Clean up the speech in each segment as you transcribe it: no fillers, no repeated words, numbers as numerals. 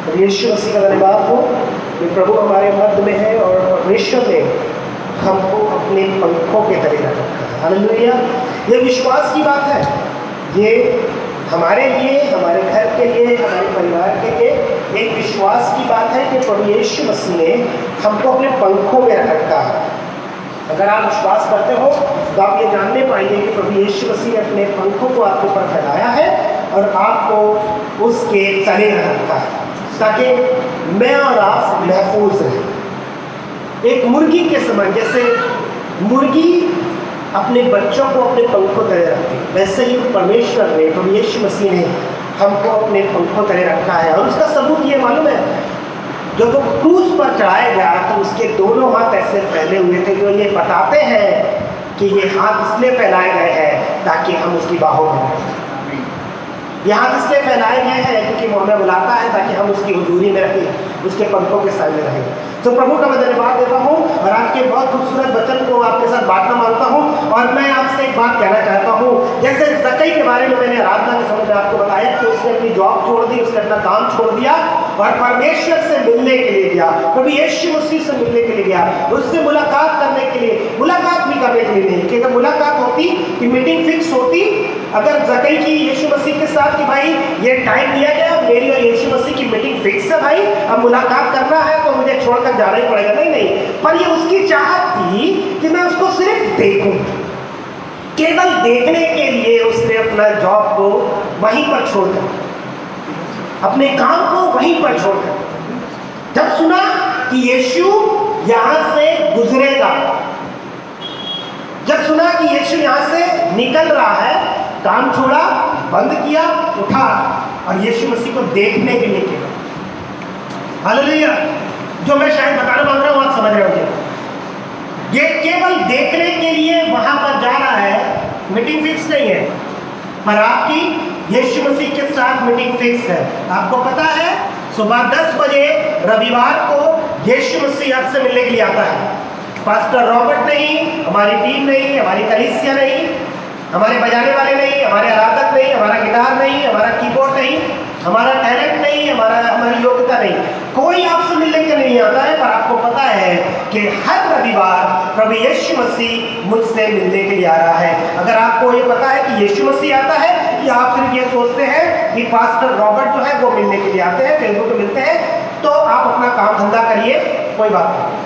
और यीशु मसीह का धन्यवाद हो कि प्रभु हमारे मध्य में है और परमेश्वर ने हमको अपने पंखों के तले रखा है। हालेलुया। ये विश्वास की बात है, ये हमारे लिए, हमारे घर के लिए, हमारे परिवार के लिए एक विश्वास की बात है कि प्रभु यीशु मसीह ने हमको अपने पंखों में रखा है। अगर आप विश्वास करते हो तो आप ये जानने पाएंगे कि प्रभु यीशु मसीह ने अपने पंखों को आपके ऊपर फैलाया है और आपको उसके तले रखा है ताकि मैं और आप महफूज रहें। एक मुर्गी के समान, जैसे मुर्गी अपने बच्चों को अपने पंखों तले रखती है, वैसे ही परमेश्वर ने, प्रभु यीशु मसीह ने हमको अपने पंखों तले रखा है। और उसका सबूत ये मालूम है, जब वो क्रूस पर चढ़ाया गया तो उसके दोनों हाथ ऐसे फैले हुए थे, जो ये बताते हैं कि ये हाथ इसलिए फैलाए गए हैं ताकि हम उसकी बाहों में रहें। ये हाथ इसलिए फैलाए गए हैं क्योंकि वो हमें बुलाता है ताकि हम उसकी हुजूरी में रहें, उसके पंखों के सामने रहें। तो प्रभु का मैं धन्यवाद देता हूँ और आपके बहुत खूबसूरत वचन को आपके साथ बांटना मांगता हूँ। और मैं आपसे एक बात कहना चाहता हूँ, जैसे ज़कई के बारे में मैंने आराधना के समय में आपको बताया कि उसने अपनी जॉब छोड़ दी, उसने अपना काम छोड़ दिया और परमेश्वर से मिलने के लिए गया, प्रभु यीशु मसीह से मिलने के लिए गया, उससे मुलाकात करने के लिए, मुलाकात भी करने के लिए नहीं कि अगर मुलाकात होती कि मीटिंग फिक्स होती, अगर ज़कई की यीशु मसीह के साथ कि भाई ये टाइम दिया गया, मेरी और यीशु मसीह की मीटिंग फिक्स है भाई, अब मुलाकात करना है तो मुझे छोड़कर जाना ही पड़ेगा, नहीं, पर ये उसकी चाहत थी कि मैं उसको सिर्फ देखूं। केवल देखने के लिए उसने अपना जॉब को वहीं पर छोड़कर, अपने काम को वहीं पर छोड़कर, जब सुना कि यीशु यहां से गुजरेगा, जब सुना कि यीशु यहां से निकल रहा है, काम छोड़ा, बंद किया, उठा और यीशु मसीह को देखने के लिए किया। हालेलुया। जो मैं शायद बताना मांग रहा हूं आप समझ रहे होंगे, ये केवल देखने के लिए वहां पर जा रहा है, मीटिंग फिक्स नहीं है, पर आपकी यीशु मसीह के साथ मीटिंग फिक्स है। आपको पता है सुबह 10 बजे रविवार को यीशु मसीह आपसे मिलने के लिए आता है। पास्टर रॉबर्ट नहीं, हमारी टीम नहीं, हमारी कलीसिया नहीं, हमारे बजाने वाले नहीं, हमारे आराधक नहीं, हमारा गिटार नहीं, हमारा कीबोर्ड नहीं, हमारा टैलेंट नहीं, हमारी योग्यता नहीं, कोई आपसे मिलने के नहीं आता है। पर आपको पता है कि हर रविवार प्रभु यीशु मसीह मुझसे मिलने के लिए आ रहा है। अगर आपको ये पता है कि यीशु मसीह आता है, या आप सिर्फ ये सोचते हैं कि पास्टर रॉबर्ट जो है वो मिलने के लिए आते हैं, फेसबुक पे मिलते हैं, तो आप अपना काम धंधा करिए, कोई बात नहीं।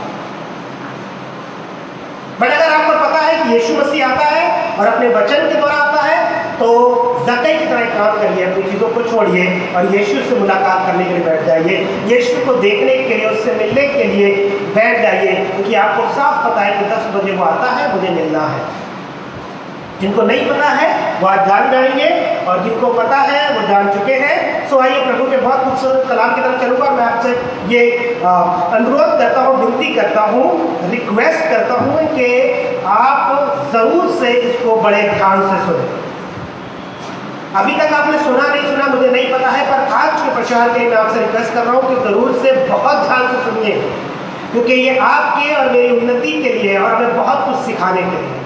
बट अगर आपको पता है कि यीशु मसीह आता है और अपने वचन के द्वारा आता है, तो ज़कई की तरह काम करिए, अपनी चीज़ों को छोड़िए और यीशु से मुलाकात करने के लिए बैठ जाइए, यीशु को देखने के लिए, उससे मिलने के लिए बैठ जाइए, क्योंकि आपको साफ पता है कि 10 बजे वो आता है, मुझे मिलना है। जिनको नहीं पता है वो आज जान जाएंगे और जिनको पता है वो जान चुके हैं। सो आइए प्रभु के बहुत खूबसूरत कलाम की तरफ चलूँगा। मैं आपसे ये अनुरोध करता हूँ, विनती करता हूँ, रिक्वेस्ट करता हूँ कि आप ज़रूर से इसको बड़े ध्यान से सुनें। अभी तक आपने सुना नहीं सुना मुझे नहीं पता है, पर आज के प्रचार के लिए मैं आपसे रिक्वेस्ट कर रहा हूँ कि ज़रूर से बहुत ध्यान से सुनिए, क्योंकि ये आपके और मेरी उन्नति के लिए और हमें बहुत कुछ सिखाने के लिए।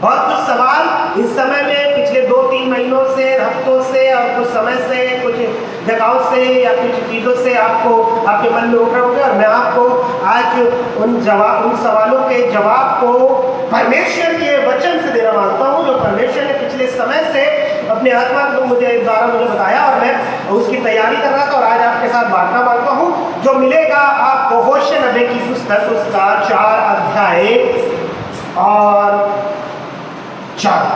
बहुत कुछ सवाल इस समय में पिछले 2-3 महीनों से, हफ्तों से और कुछ समय से, कुछ जगहों से या कुछ चीज़ों से आपको आपके मन में उठ रहे होंगे, और मैं आपको आज उन सवालों के जवाब को परमेश्वर के वचन से देना मांगता हूँ, जो परमेश्वर ने पिछले समय से अपने आत्मा को मुझे बताया और मैं उसकी तैयारी कर रहा था और आज आपके साथ बांटना मांगता हूँ। जो मिलेगा आपको होशे नबी की पुस्तक उसका 4 अध्याय और 4,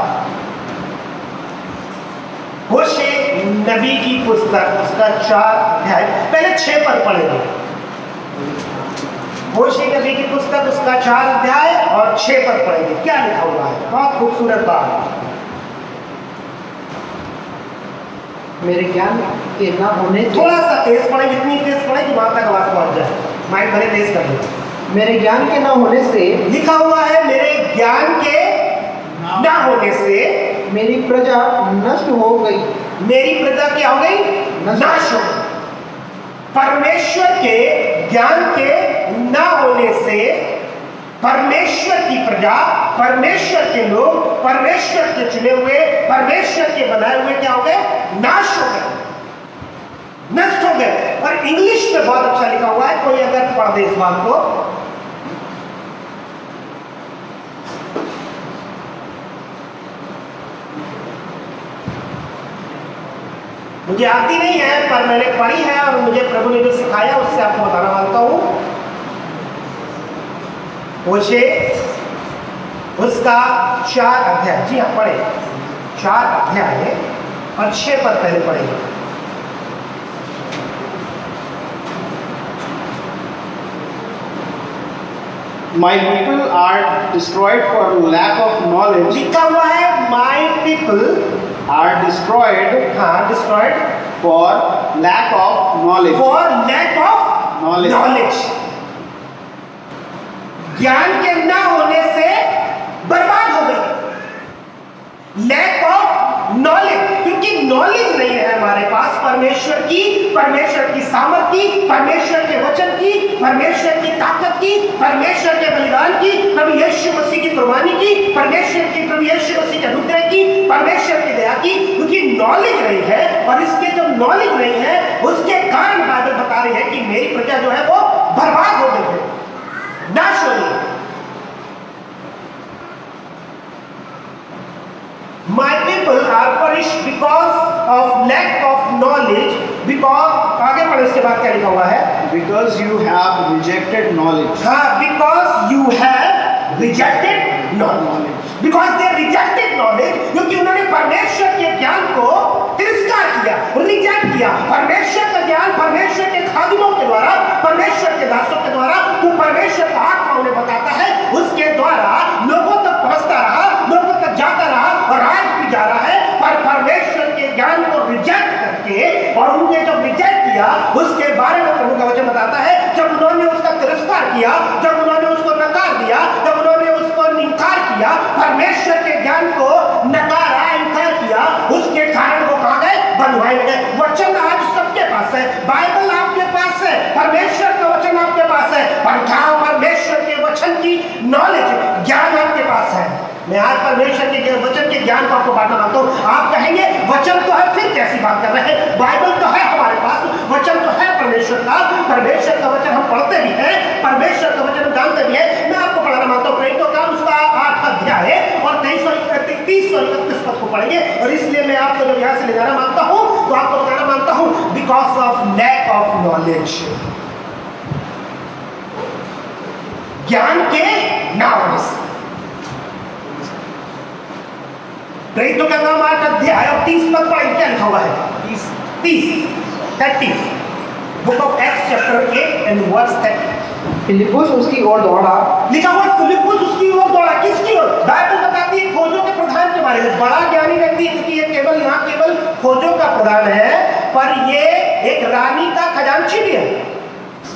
होशे नबी की पुस्तक उसका 4 अध्याय, पहले 6 पर पढ़ेंगे। होशे नबी की पुस्तक उसका 4 अध्याय और 6 पर पढ़ेंगे। क्या लिखा हुआ है? बहुत खूबसूरत बात। मेरे ज्ञान के न होने से, थोड़ा सा तेज पढ़े, जितनी तेज पढ़े कि वहां तक आवाज पहुंच जाए, माइक भले तेज कर दो। मेरे ज्ञान के न होने से, लिखा हुआ है मेरे ज्ञान के न होने से मेरी प्रजा नष्ट हो गई। मेरी प्रजा क्या हो गई? नाश हो गई। परमेश्वर के ज्ञान के न होने से परमेश्वर की प्रजा, परमेश्वर के लोग, परमेश्वर के चुने हुए, परमेश्वर के बनाए हुए क्या हो गए? नाश हो गए, नष्ट हो गए। और में बहुत अच्छा लिखा हुआ है, कोई अगर पढ़ दे इस बात को। मुझे आती नहीं है पर मैंने पढ़ी है और मुझे प्रभु ने जो सिखाया उससे आपको बताना मांगता हूं। होशे उसका 4 अध्याय, जी हाँ पढ़े, 4 अध्याय और 6 पद पहले पढ़ेंगे। My people are destroyed for lack of knowledge, लिखा हुआ है माई पीपल are destroyed हाँ destroyed for lack of knowledge. For lack of Knowledge. Knowledge. ज्ञान के ना होने से बर्बाद हो गई। लैक ऑफ नॉलेज, क्योंकि नॉलेज नहीं है हमारे पास परमेश्वर की सामर्थ्य की, परमेश्वर के वचन की, परमेश्वर की ताकत की, परमेश्वर के बलिदान की, प्रभु यीशु मसीह की कुर्बानी की, परमेश्वर की प्रभु यीशु मसीह के अनुग्रह की, परमेश्वर की दया की, क्योंकि नॉलेज नहीं है। और इसके जब नॉलेज नहीं है उसके कारण बाइबल बता रही है कि मेरी प्रजा जो है वो बर्बाद हो गई है, नाश हो गई। My people are perished because of lack of knowledge. Because आगे पढ़ो, इसके बाद क्या लिखा हुआ है? Because you have rejected knowledge. हाँ, because you have rejected knowledge. Because they rejected knowledge, क्योंकि उन्होंने परमेश्वर के ज्ञान को तिरस्कार किया, रिजेक्ट किया। परमेश्वर का ज्ञान परमेश्वर के खादिमों के द्वारा, परमेश्वर के दासों के द्वारा, जो परमेश्वर का आत्मा उन्हें बताता है, उसके द्वारा लोगों तक पहुंचता रहा, लोगों तक जाता रहा और आज भी जा रहा है। पर परमेश्वर के ज्ञान को रिजेक्ट करके, और उन्होंने जब रिजेक्ट किया उसके बारे में प्रभु का वचन बताता है, जब उन्होंने उसका तिरस्कार किया, जब उन्होंने उसको नकार दिया, जब उन्होंने उसको इनकार किया, परमेश्वर के ज्ञान को नकारा, इनकार किया, उसके कारण वो कहां गए? बंधुआई में गए। वचन आज सबके पास है, बाइबल आपके पास है, परमेश्वर का वचन आपके पास है, और जहां परमेश्वर के वचन की नॉलेज, ज्ञान आपके पास है। मैं आज परमेश्वर के वचन के ज्ञान को आपको बांटना चाहता हूं। आप कहेंगे वचन तो है, फिर कैसी बात कर रहे हैं? बाइबल तो है हमारे पास, वचन तो है परमेश्वर का, परमेश्वर का वचन हम पढ़ते भी हैं, परमेश्वर का वचन हम जानते भी हैं। मैं आपको पढ़ाना मांगता हूं प्रेरितों का उसका 8 अध्याय है और 23 और 31 पद को पढ़ेंगे। और इसलिए मैं आपको जब यहां से ले जाना मांगता हूं तो आपको बताना मांगता हूं, because of lack of knowledge, ज्ञान के ना होने से। प्रेरितों का नाम 8 अध्याय और 30 पद पढ़ेंगे। क्या लिखा हुआ है? 30 book of Acts chapter 8 and verse 30। फिलिप्पुस उसकी ओर दौड़ा। लिखा हुआ फिलिप्पुस उसकी ओर दौड़ा। किसकी ओर? बाइबल बताती है खोजों के प्रधान के बारे में। बड़ा ज्ञानी व्यक्ति, क्योंकि ये केवल यहाँ केवल खोजों का प्रधान है, पर ये एक रानी का खजांची भी है,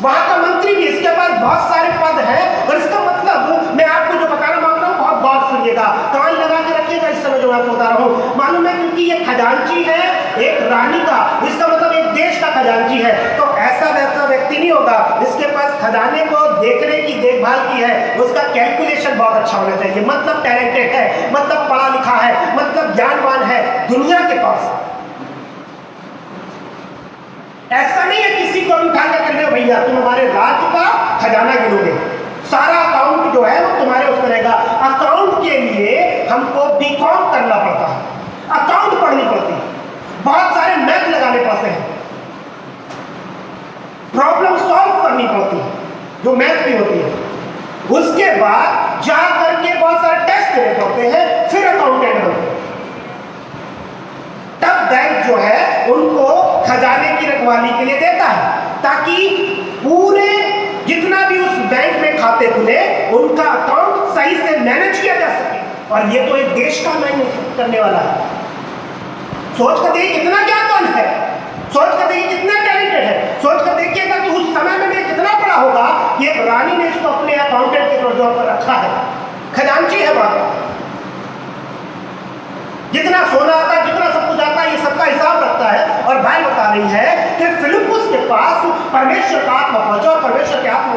वहां का मंत्री भी, इसके पास बहुत सारे पद हैं। और इसका मतलब मैं आपको जो बताना मांगता हूँ बहुत गौर सुनिएगा, कान लगा के रखिएगा इस समय जो मैं आपको बता रहा हूँ। मालूम है, क्योंकि ये खजांची है एक रानी का, इसका मतलब एक देश का खजांची है, तो ऐसा वैसा व्यक्ति नहीं होगा। इसके पास खजाने को देखने की, देखभाल की है, उसका कैलकुलेशन बहुत अच्छा होना चाहिए, मतलब टैलेंटेड है, मतलब पढ़ा लिखा है, मतलब ज्ञानवान है दुनिया के पास। ऐसा नहीं है किसी को भी उठा के कर दो, भैया तुम हमारे राज्य का खजाना गिनोगे, सारा अकाउंट जो है वो तुम्हारे उसमें रहेगा। अकाउंट के लिए हमको बीकॉम करना पड़ता है, अकाउंट पढ़नी पड़ती है, बहुत सारे मैथ लगाने पड़ते हैं, प्रॉब्लम सॉल्व करनी पड़ती है जो मैथ की होती है, उसके बाद जा करके बहुत सारे टेस्ट देने पड़ते हैं, फिर अकाउंटेंट बनते हैं। तब बैंक जो है उनको खजाने की रखवाली के लिए देता है, ताकि पूरे जितना भी उस बैंक में खाते खुले उनका अकाउंट सही से मैनेज किया जा सके। और ये तो एक देश का मैनेज करने वाला है। सोच कर देखिए कितना ज्ञानवान है, सोच कर देखिए कितना टैलेंटेड है, सोच कर देखिएगा कि उस समय में कितना बड़ा होगा कि एक रानी ने इसको अपने अकाउंटेंट के तौर पर रखा है, खजांची है वहां। जितना सोना आता है, जितना सब कुछ आता है, ये सबका हिसाब रखता है। और भाई बता रही है कि फिलिप्पुस के पास परमेश्वर का आत्मा पहुंचा और परमेश्वर के आत्मा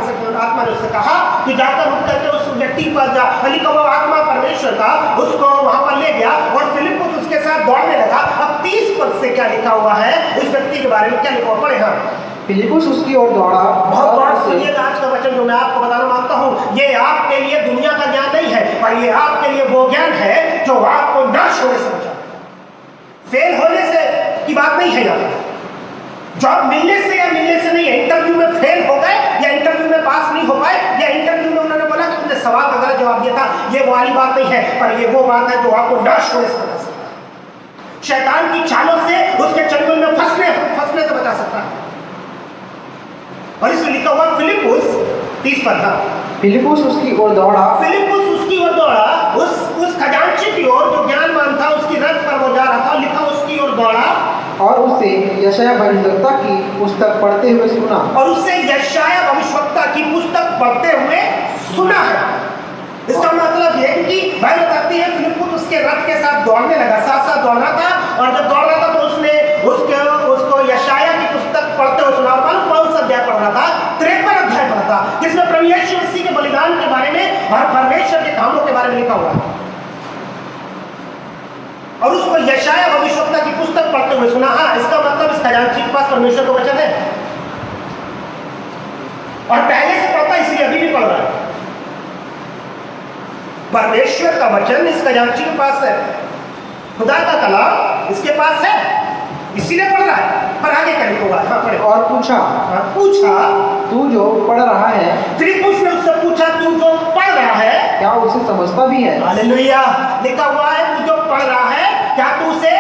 ने उससे कहा कि जाकर उठ करके उस व्यक्ति पर जा। अली का वो आत्मा परमेश्वर का उसको वहां पर ले गया और फिलिप्पुस उसके साथ दौड़ने लगा। अब 30 पद से क्या लिखा हुआ है इस व्यक्ति के बारे में, क्या लिखा हुआ? पढ़े। हाँ फिलिपुस उसकी ओर दौड़ा बहुत और गौर से उसे सुनिएगा आज का वचन जो मैं आपको बताना मांगता हूँ, ये आपके लिए दुनिया का ज्ञान नहीं है, पर ये आपके लिए वो ज्ञान है जो आपको नाश होने से बचाता है। फेल होने से की बात नहीं है यहाँ, जॉब मिलने से या मिलने से नहीं है। इंटरव्यू में फेल हो गए या इंटरव्यू में पास नहीं हो पाए या इंटरव्यू में उन्होंने बोला कि तुमने सवाल का गलत जवाब दिया था, ये वो वाली बात नहीं है, पर ये वो बात है जो आपको नाश होने से बचा सकता है, शैतान की चालों से, उसके चंगुल में फंसने से बचा सकता है। और इसमें लिखा हुआ फिलिपुस 30 पर था, फिलिपुस उसकी ओर दौड़ा फिलिपुस उसकी ओर दौड़ा, उस खजांची की ओर जो ज्ञानवान था, उसकी रथ पर वो जा रहा था, लिखा उसकी ओर दौड़ा और उसे यशायाह भविष्यद्वक्ता की पुस्तक पढ़ते हुए सुना। और उससे यशायाह भविष्यद्वक्ता की पुस्तक पढ़ते हुए सुना है। इसका मतलब ये कि बाइबल बताती है फिलिपुस उसके रथ के साथ दौड़ने लगा, साथ साथ दौड़ रहा था, और जब दौड़ रहा था तो उसने उसको यशायाह की पुस्तक पढ़ते हुए सुना। मालूम कौन सा अध्याय पढ़ रहा था? 53 अध्याय पढ़ा था, जिसमें प्रभु यीशु मसीह के बलिदान के बारे में और परमेश्वर के कामों के बारे में लिखा हुआ है। और उसको यशायाह भविष्यद्वक्ता की पुस्तक पढ़ते हुए सुना। हाँ, इसका मतलब इस खजांची के पास परमेश्वर का वचन है, और पहले से पढ़ता, इसलिए अभी भी पढ़ रहा है। परमेश्वर का वचन इस खजांची के पास है, खुदा का कलाम इसके पास है, इसीलिए पढ़ रहा है। पर आगे क्या लिखा हुआ है? हाँ, पढ़े। और पूछा तू जो पढ़ रहा है, फिलिपुस ने उससे पूछा तू जो पढ़ रहा है क्या उसे समझता भी है? हालेलुया। लिखा हुआ है तू जो पढ़ रहा है क्या तू उसे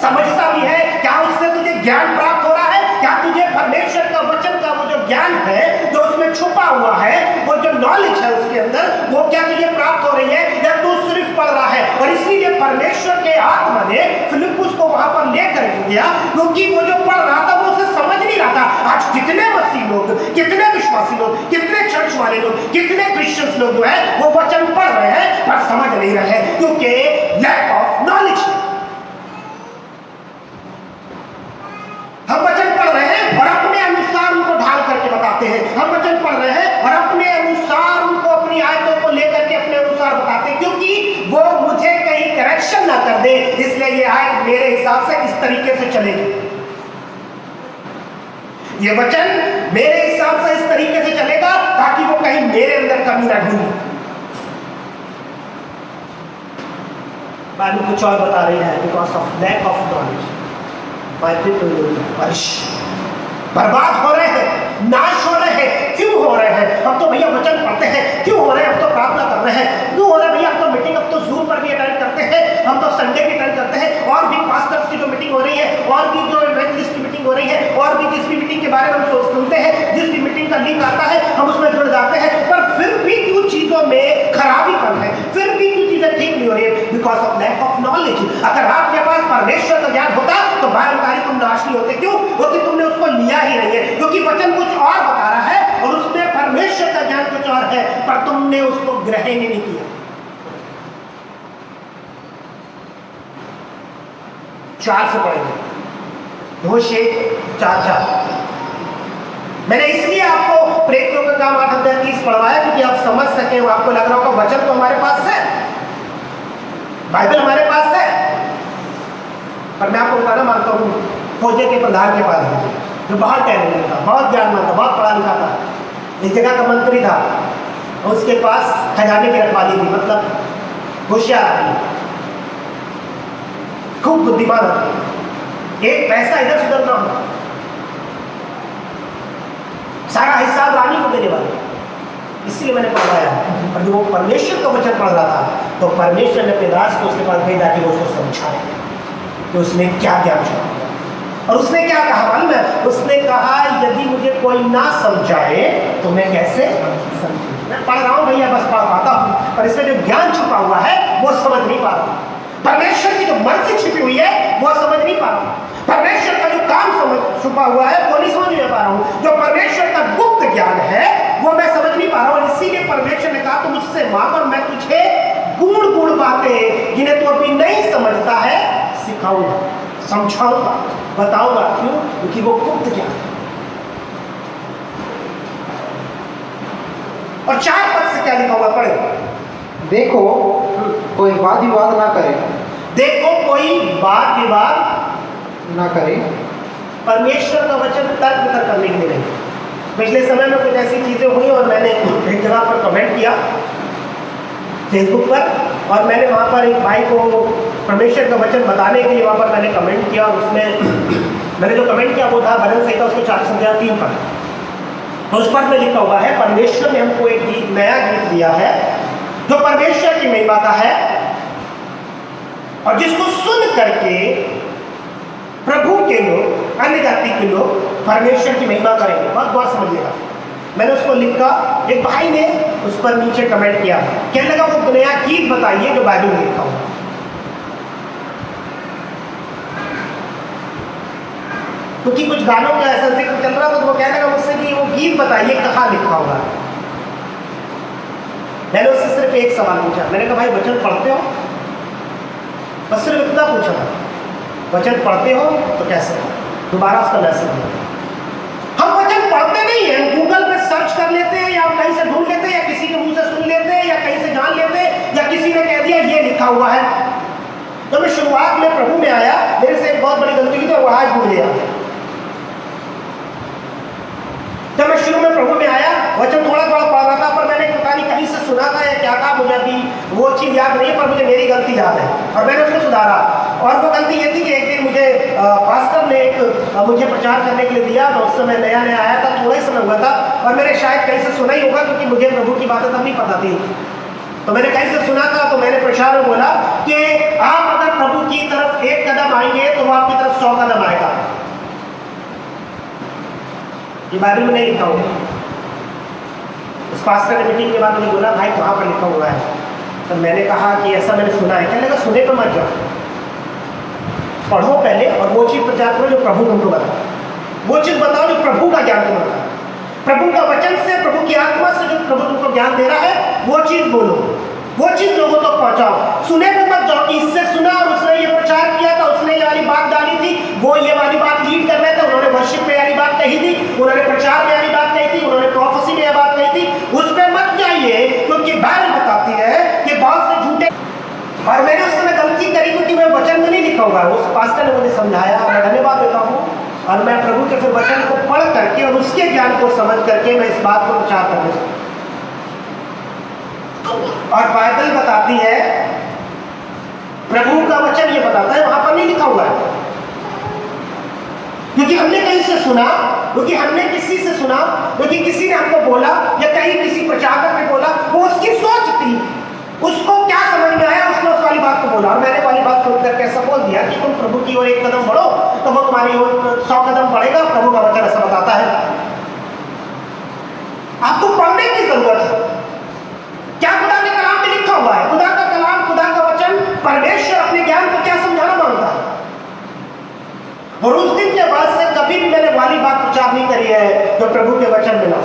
समझता भी है? क्या उससे तुझे ज्ञान प्राप्त हो रहा है? क्या तुझे परमेश्वर का वचन का वो जो ज्ञान है, जो उसमें छुपा हुआ है, वो जो नॉलेज है उसके अंदर, वो क्या तुझे प्राप्त हो रही है, या तू सिर्फ पढ़ रहा है? और इसीलिए परमेश्वर के आत्मा ने फिलिपुस को वहां पर लेकर गया, क्योंकि वो जो पढ़ रहा था वो उसे समझ नहीं रहा था। आज कितने मसीह लोग, कितने विश्वासी लोग, कितने चर्च वाले लोग, कितने क्रिश्चियंस लोग जो है वो वचन पढ़ रहे हैं पर समझ नहीं रहे हैं, क्योंकि लैक ऑफ नॉलेज। हम वचन पढ़ रहे हैं और अपने अनुसार उनको ढाल करके बताते हैं। हम वचन पढ़ रहे हैं और अपने अनुसार उनको, अपनी आयतों को लेकर के अपने अनुसार बताते हैं, क्योंकि वो मुझे कहीं करेक्शन ना कर दे, इसलिए ये आयत मेरे हिसाब से इस तरीके से चलेगी, ये वचन मेरे हिसाब से इस तरीके से चलेगा, ताकि वो कहीं मेरे अंदर कमी ना ढूंढे। बाइबल कुछ और बता रही है, because of lack of knowledge my people will perish, बर्बाद हो रहे हैं, नाश हो रहे हैं। क्यों हो रहे हैं? हम तो भैया वचन पढ़ते हैं। क्यों हो रहे हैं? हम तो प्रार्थना कर रहे हैं। क्यों हो रहे हैं भैया? हम तो मीटिंग अब तो जूम पर भी अटेंड करते हैं, हम तो संडे भी अटेंड करते हैं, और भी पास्टर्स की जो मीटिंग हो रही है, और भी जो इवेंजलिस्ट की मीटिंग हो रही है, और भी जिस भी मीटिंग के बारे में हम सुनते हैं, जिस भी मीटिंग का लिंक आता है हम उसमें जुड़ जाते हैं, पर फिर भी क्यों चीजों में खराबीपन है, फिर भी क्यों चीजें ठीक नहीं हो रही है? Because of lack of knowledge. अगर आपके पास परमेश्वर का ज्ञान होता तो बाहरकारी तुम नाश नहीं होते। क्यों? क्योंकि तुमने उसको लिया ही नहीं है, क्योंकि वचन कुछ और बता रहा है और उसमें परमेश्वर का ज्ञान कुछ और है, पर तुमने उसको ग्रहण ही नहीं किया। 4 से पढ़ेंगे, होशे 4:4। मैंने इसलिए आपको प्रेरितों का काम 8 अध्याय 30 पढ़वाया, क्योंकि आप समझ सके। आपको लग रहा होगा वचन तो हमारे पास है, बाइबल हमारे पास है, पर मैं आपको बताना मानता हूँ फौजे के प्रधान के पास है, जो बहुत टैलेंटेड था, बहुत ज्ञानवान था, बहुत पढ़ा लिखा था, एक जगह का मंत्री था, और उसके पास खजाने की रखवाली थी, मतलब होशियार आदमी, खूब बुद्धिमान आदमी, एक पैसा इधर से उधर ना हो, सारा हिसाब रानी को देने वाले। इसलिए मैंने पढ़वाया। और जब वो परमेश्वर का वचन पढ़ रहा था, तो परमेश्वर ने अपने दास को उसके पास भेजा कि वो उसको समझाए कि उसने क्या ज्ञान छोड़ा। और उसने क्या कहा मालूम है? उसने कहा यदि मुझे कोई ना समझाए तो मैं कैसे समझूं? मैं पढ़ रहा हूँ भैया, बस पढ़ पाता हूँ, पर इसमें जो ज्ञान छुपा हुआ है वो समझ नहीं पा रहा हूँ। परमेश्वर की जो मर्जी छिपी हुई है वो समझ नहीं पा रहा हूँ। परमेश्वर का जो काम छुपा हुआ है वो नहीं समझ नहीं पा रहा हूँ। जो परमेश्वर का गुप्त ज्ञान है वो मैं समझ नहीं पा रहा हूँ। इसीलिए परमेश्वर ने कहा तुम मुझसे मांग और मैं तुझे गुण गुण बातें जिन्हें तू अभी नहीं समझता है सिखाऊंगा, समझाऊंगा, बताऊंगा। क्यों? क्योंकि वो गुप्त ज्ञान है। और 4 पद से क्या लिखा हुआ पढ़े? देखो कोई वाद विवाद ना करे, देखो कोई वाद विवाद ना करे, परमेश्वर का वचन तर्क वितर्क करने के लिए नहीं। पिछले समय में कुछ ऐसी चीज़ें हुई और मैंने एक जगह पर कमेंट किया फेसबुक पर, और मैंने वहाँ पर एक भाई को परमेश्वर का वचन बताने के लिए वहाँ पर मैंने कमेंट किया, और उसमें मैंने जो कमेंट किया वो था भजन संहिता उसके 4:3 पर। तो उस पर में लिखा हुआ है, परमेश्वर ने हमको एक गीत, नया गीत दिया है जो परमेश्वर की महिमा का है, और जिसको सुन करके प्रभु के लोग, अन्य जाति के लोग परमेश्वर की महिमा करेंगे। बहुत गौर समझिएगा, मैंने उसको लिखा, एक भाई ने उस पर नीचे कमेंट किया, कहने लगा वो नया गीत बताइए जो बाइबल में लिखा हुआ। क्योंकि कुछ गानों का ऐसा जिक्र चल रहा था, तो वो कहने लगा मुझसे कि वो गीत बताइए कहाँ लिखा होगा। मैंने उससे सिर्फ एक सवाल पूछा, मैंने कहा भाई वचन पढ़ते हो? बस सिर्फ इतना पूछा था, वचन पढ़ते हो? तो कैसे? दोबारा उसका मैसेज दिया। हम वचन पढ़ते नहीं है, गूगल पे सर्च कर लेते हैं, या कहीं से ढूंढ लेते हैं, या किसी के मुंह से सुन लेते हैं, या कहीं से जान लेते हैं, या किसी ने कह दिया ये लिखा हुआ है। तो मैं शुरुआत में प्रभु में आया, मेरे से एक बहुत बड़ी गलती की, तो वो आज भूल गया। जब मैं शुरू में प्रभु में आया, वचन थोड़ा थोड़ा पढ़ रहा था, पर मैंने पता नहीं कहीं से सुना था या क्या था, मुझे अभी वो चीज़ याद नहीं है, पर मुझे मेरी गलती याद है और मैंने उसको सुधारा। और वो गलती ये थी कि एक दिन मुझे पास्टर ने मुझे प्रचार करने के लिए दिया, तो उस समय नया नया आया था, थोड़ा ही समय हुआ था, और मैंने शायद कहीं से सुना ही होगा, क्योंकि मुझे प्रभु की बातें तब नहीं पता थी। तो मैंने कहीं से सुना था, तो मैंने प्रचार में बोला कि आप अगर प्रभु की तरफ एक कदम आएंगे तो वो आपकी तरफ 100 कदम आएगा। ये बाइबल में नहीं लिखा हुआ। उस पास्टर ने मीटिंग के बाद मुझे बोला भाई कहाँ पर लिखा हुआ है? तो मैंने कहा कि ऐसा मैंने सुना है। कहने लगा सुने तो मत जाओ, पढ़ो पहले और वो चीज़ प्रचार करो जो प्रभु तुमको बताओ, वो चीज़ बताओ जो प्रभु का ज्ञान तुमको बताओ, प्रभु का वचन से, प्रभु की आत्मा से जो प्रभु तुमको ज्ञान दे रहा है वो चीज़ बोलो, वो चीज़ लोगों तक पहुँचाओ। सुने तो मत जाओ कि इससे सुना और उसने ये प्रचार किया था, उसने ये वाली बात डाली थी, वो ये वाली बात लीड कर रहे थे, उन्होंने वर्शिप में वाली बात कही थी, उन्होंने प्रचार में वाली बात कही थी, उन्होंने प्रोफेसी में यह बात कही थी, उस पर मत जाइए, क्योंकि बाइबल बताती है कि बहुत से झूठे। और मैंने उस समय गलती करी क्योंकि मैं वचन में नहीं लिखा हुआ है। उस पास्टर ने मुझे समझाया, मैं धन्यवाद देता हूँ, और मैं प्रभु के फिर वचन को पढ़ करके और उसके ज्ञान को समझ करके मैं इस बात को प्रचार करने। और बाइबल बताती है, प्रभु का वचन ये बताता है, वहां पर नहीं लिखा हुआ है, क्योंकि हमने कहीं से सुना, क्योंकि हमने किसी से सुना, क्योंकि किसी ने हमको बोला, या कहीं किसी प्रचारक ने बोला, वो उसकी सोच थी, उसको क्या समझ में आया, उसने उस वाली बात को बोला, और मैंने वाली बात सुन करके ऐसा बोल दिया कि तुम प्रभु की ओर एक कदम बढ़ो तो वो तुम्हारी ओर 100 कदम बढ़ेगा। प्रभु का वचन ऐसा बताता है। आपको पढ़ने की जरूरत है। क्या खुदा के कलाम में लिखा हुआ है? खुदा का कलाम, खुदा का वचन, परमेश्वर अपने ज्ञान को क्या समझाना मांगता है? और उस दिन के बाद से कभी भी मैंने वाली बात प्रचार नहीं करी है जो प्रभु के वचन में ना हो।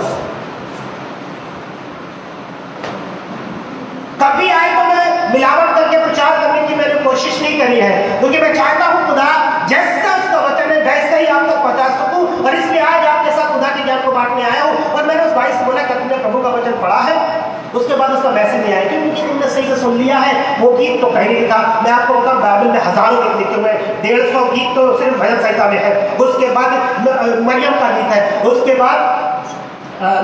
कभी आए तो मैं मिलावट करके प्रचार करने की मैंने कोशिश नहीं करी है, क्योंकि मैं चाहता हूं खुदा जैसा उसका वचन है वैसा ही आप तक पहुंचा सकूं, और इसलिए आज आपके साथ खुदा के ज्ञान को बांटने आया हूं। और मैंने उस भाई से बोला कि तुमने प्रभु का वचन पढ़ा है? उसके बाद उसका मैसेज नहीं आया क्योंकि तुमने सही से सुन लिया है, वो गीत तो कहीं नहीं लिखा। मैं आपको बताऊं, बाइबल में हजारों गीत लिखे हुए हैं, 150 गीत तो सिर्फ भजन संहिता में है, उसके बाद मरियम का गीत है, उसके बाद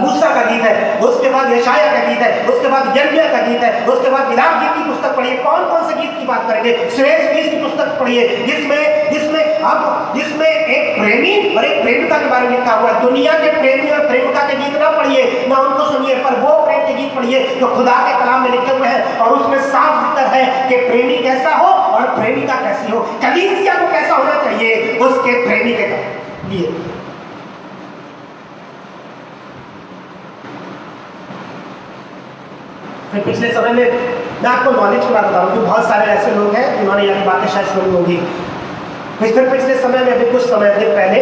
मूसा का गीत है, उसके बाद यशाया का गीत है, उसके बाद यिर्मयाह का गीत है, उसके बाद विलाप गीत की पुस्तक पढ़िए। कौन कौन से गीत की बात करेंगे? श्रेष्ठ गीत की पुस्तक पढ़िए, जिसमें एक प्रेमी और एक प्रेमिका के बारे में लिखा हुआ है। दुनिया के प्रेमी और प्रेमिका के गीत ना पढ़िए, ना उनको सुनिए, पर वो प्रेम के गीत पढ़िए जो खुदा के कलाम में लिखे हुए हैं, और उसमें साफ जिक्र है कि प्रेमी कैसा हो और प्रेमिका कैसी हो, कलीसिया को कैसा होना चाहिए उसके प्रेमी के लिए। फिर पिछले समय में मैं आपको नॉलेज की बात बता रहा हूँ, बहुत सारे ऐसे लोग हैं जिन्होंने यहाँ की बातें शायद सुनी होगी। पिछले समय में, अभी कुछ समय पहले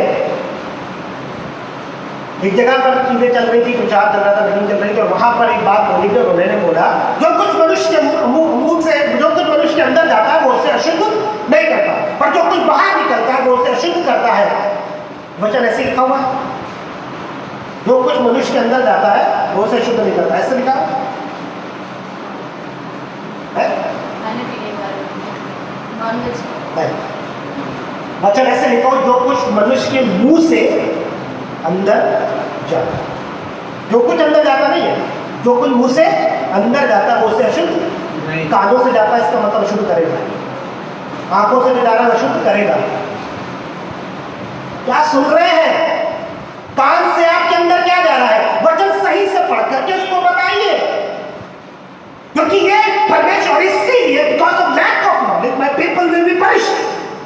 एक जगह पर चीजें चल रही थी, प्रचार चल रहा था, मीटिंग चल रही थी, और वहां पर एक बात बोली थी, उन्होंने बोला जो कुछ मनुष्य मुंह से, जो कुछ मनुष्य के अंदर जाता है वो उससे अशुद्ध नहीं करता, पर जो कुछ बाहर निकलता है वो उससे अशुद्ध करता है। वचन ऐसे लिखा हुआ है, जो कुछ मनुष्य के अंदर जाता है वो उसे अशुद्ध नहीं करता, ऐसे लिखा है। वचन ऐसे लिखा हो, जो कुछ मनुष्य के मुंह से अंदर जाता, जो कुछ अंदर जाता नहीं है, जो कुछ मुंह से अंदर जाता है वो उससे अशुद्ध, कानों से जाता है इसका मतलब अशुद्ध करेगा, आंखों से भी डाला अशुद्ध करेगा। क्या सुन रहे हैं? कान से आपके अंदर क्या जा रहा है? वचन सही से पढ़ करके उसको बताइए, क्योंकि ये परमेश्वर इसीलिए because of lack of knowledge my people will be punished.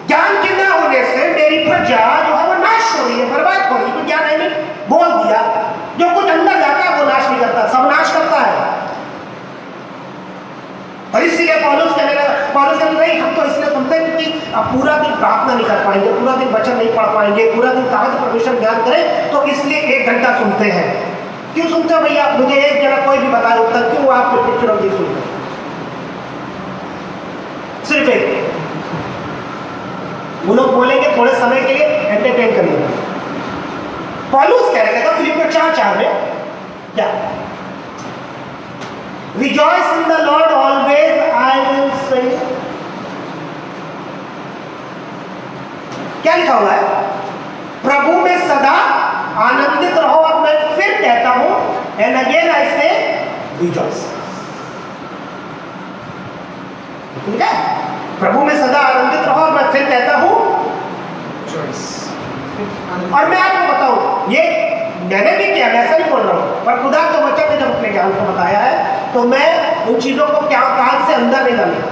ज्ञान के न होने से मेरी प्रजा जो है वो नाश हो रही है, बर्बाद हो रही है। तो ज्ञान ने बोल दिया, जो कुछ अंदर जाता है वो नाश नहीं करता, सब नाश करता है। और इसीलिए पौलुस कहने नहीं, हम तो इसलिए सुनते हैं क्योंकि अब पूरा दिन प्रार्थना नहीं कर पाएंगे, पूरा दिन वचन नहीं पढ़ पाएंगे, पूरा दिन कहाँ से परमेश्वर ज्ञान करे, तो इसलिए 1 घंटा सुनते हैं। क्यों सुनते हो भैया? मुझे एक जना कोई भी बताए उत्तर, क्यों आप पिक्चर ऑफ सुनते? सिर्फ एक, वो लोग बोलेंगे थोड़े समय के लिए एंटरटेन करिए। पौलुस कह रहे थे फिलिपियों 4:4 में क्या? Rejoice in the Lord always, I will say। क्या लिखा हुआ है? प्रभु में सदा आनंदित रहो। अब मैं फिर कहता हूं, एंड अगेन आई से रिजॉइस। ठीक है? प्रभु में सदा आनंदित रहो, और मैं फिर कहता हूं रिजॉइस। और मैं आपको बताऊं, ये मैंने भी किया, मैं ऐसा नहीं बोल रहा हूं, पर खुदा के वचन ने जब अपने ज्ञान को बताया है तो मैं उन चीजों को क्या कान से अंदर नहीं डालूंगा।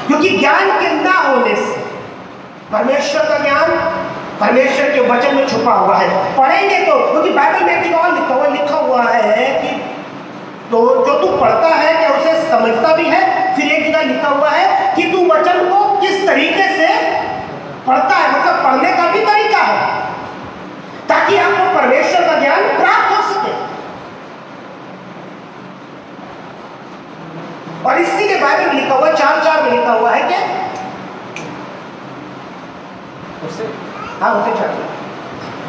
क्योंकि ज्ञान के ना होने से परमेश्वर का ज्ञान परमेश्वर के वचन में छुपा हुआ है। पढ़ेंगे तो, क्योंकि बाइबल में एक और लिखा हुआ है कि तो जो तू पढ़ता है क्या उसे समझता भी है। फिर एक जगह लिखा हुआ है कि तू वचन को किस तरीके से पढ़ता है, मतलब पढ़ने का भी तरीका है, ताकि आपको परमेश्वर का ज्ञान प्राप्त हो सके। और इसीलिए बाइबल में लिखा हुआ 4:4 में लिखा हुआ है कि उसे चाहिए,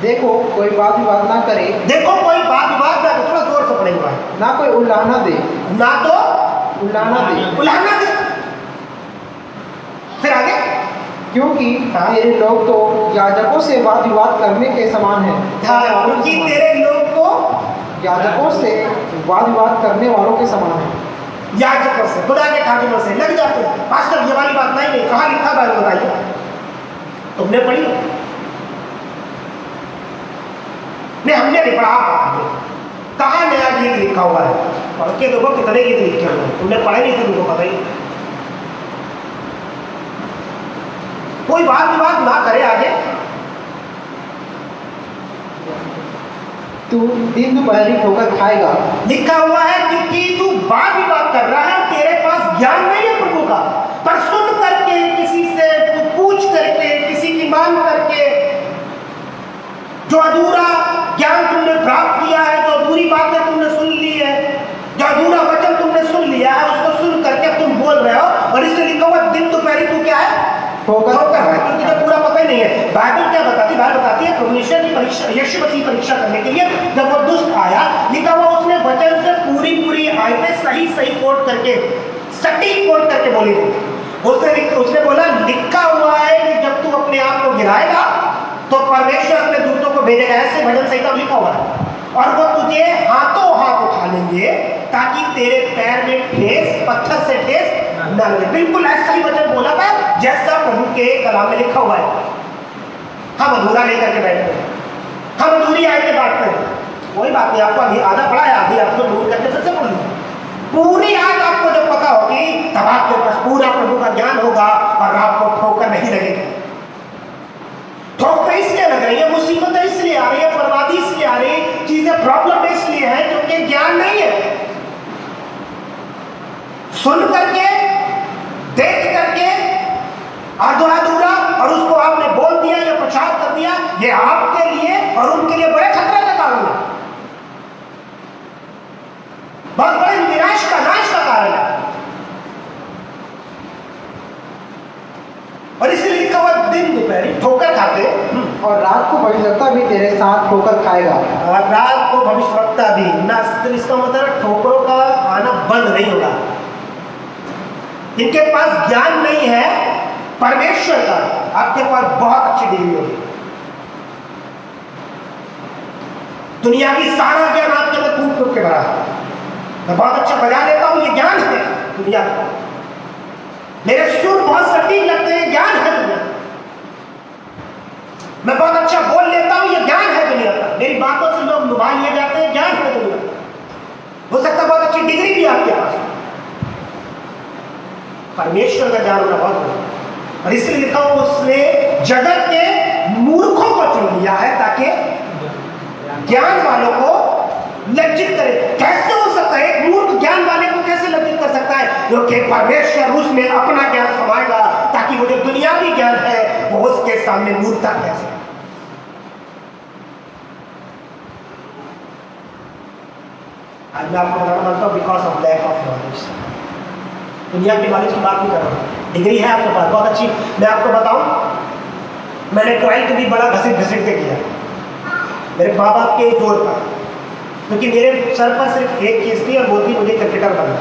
देखो कोई वाद विवाद ना करे, देखो कोई वाद विवाद ना, थोड़ा जोर से पढ़ेंगे, ना कोई उल्लाना दे, ना तो उल्लाना दे। फिर आगे, क्योंकि तेरे लोग तो याजकों से वाद विवाद करने के समान हैं। क्योंकि तेरे लोग को याजकों से वाद विवाद करने वालों के समान हैं। याजकों से, खुदा के खादिमों से लग जाते हैं। पास्टर ये वाली बात नहीं, कहाँ लिखा है बताइए, तुमने पढ़ी? नहीं, हमने नहीं पढ़ा, आप कहाँ नया गीत लिखा हुआ है? पढ़ के देखो कितने गीत लिखे हुए हैं, तुमने पढ़े नहीं थे, तुमको पता ही। कोई वाद विवाद ना करे। आगे, तू दिन दोपहरी ठोकर खाएगा, लिखा हुआ है, क्योंकि तू वाद विवाद कर रहा है और तेरे पास ज्ञान नहीं है प्रभु का। पर सुन करके, किसी से पूछ करके, किसी की मांग करके, जो अधूरा ज्ञान तुमने प्राप्त किया है, जो अधूरी बातें तुमने सुन ली है, जो अधूरा वचन तुमने सुन लिया है, उसको सुन करके तुम बोल रहे हो। और इसलिए लिखा हुआ दिन दोपहरी तू क्या है? ठोकर, क्योंकि तुझे पूरा पता ही नहीं है। बाइबल क्या बताती? बाइबल बताती है परमेश्वर की परीक्षा, यीशु मसीह परीक्षा करने के लिए जब वो दुष्ट आया, लिखा हुआ उसने वचन से पूरी आयतें सही कोट करके, सटीक कोट करके बोली थी। उसने बोला, लिखा हुआ है कि जब तू अपने आप को गिराएगा तो परमेश्वर अपने दूतों को भेजेगा। ऐसे भजन संहिता लिखा हुआ है। और वो तुझे हाथों हाथ उठा लेंगे ताकि तेरे पैर में ठेस, पत्थर से ठेस न लगे। बिल्कुल ऐसा ही वचन बोला था जैसा प्रभु के कलाम में लिखा हुआ है। हम अधूरा लेकर के बैठते हैं, हम अधूरी आयतें बांटते हैं। कोई बात नहीं, आपको अभी आधा पढ़ा है, आधी आपको दूर करके फिर से पढ़ लो। पूरी आयत आपको जब पता होगी तब आपके पास पूरा प्रभु का ज्ञान होगा और आपको ठोकर नहीं लगेगी। ठोकर इसलिए लग रही है, मुसीबतें इसलिए आ रही है, बर्बादी इसलिए आ रही है, चीजें प्रॉब्लम इसलिए है क्योंकि ज्ञान नहीं है। सुन करके, देख करके, अधूरा और उसको आपने बोल दिया या प्रचार कर दिया, ये आपके लिए और उनके लिए बड़े खतरे का कारण है, बहुत बड़े नाश का कारण है। और इसलिए लिखा हुआ दिन दोपहरी ठोकर खाते, और रात को भविष्यवक्ता भी तेरे साथ ठोकर खाएगा। और रात को भविष्यवक्ता भी ना, इसका मतलब ठोकरों का आना बंद नहीं होगा। इनके पास ज्ञान नहीं है परमेश्वर का, आपके पास बहुत अच्छी डिग्री होगी। दुनिया की सारा ज्ञान आपके अंदर कूट कूट के भरा है। मैं बहुत अच्छा बजा लेता हूं, ये ज्ञान है दुनिया का। मेरे सुर बहुत सटीक लगते हैं, ज्ञान है दुनिया। मैं बहुत अच्छा बोल लेता हूं, ये ज्ञान है दुनिया का। मेरी बातों से लोग लुभा लिए जाते हैं, ज्ञान है दुनिया का। हो सकता है बहुत अच्छी डिग्री भी आपके पास, परमेश्वर का ज्ञान होना बहुत जरूरी। और इसलिए लिखा हुआ उसने जगत के मूर्खों को चुन लिया है ताकि ज्ञान वालों को लज्जित करे। कैसे हो सकता है? एक मूर्ख ज्ञान वाले को कैसे लज्जित कर सकता है? क्योंकि परमेश्वर उसमें अपना ज्ञान समाएगा ताकि वो जो दुनियावी ज्ञान है वो उसके सामने मूर्खता कैसे। आज मैं आपको बताना चाहता हूं because of lack of knowledge. दुनिया की नॉलेज की बात नहीं कर रहा हूं, डिग्री है आपके पास बहुत अच्छी। मैं आपको बताऊं, मैंने 12th भी बड़ा घसीट घसीट के किया मेरे माँ बाप के जोर पर, क्योंकि मेरे सर पर सिर्फ एक चीज थी और वो थी मुझे क्रिकेटर बनना।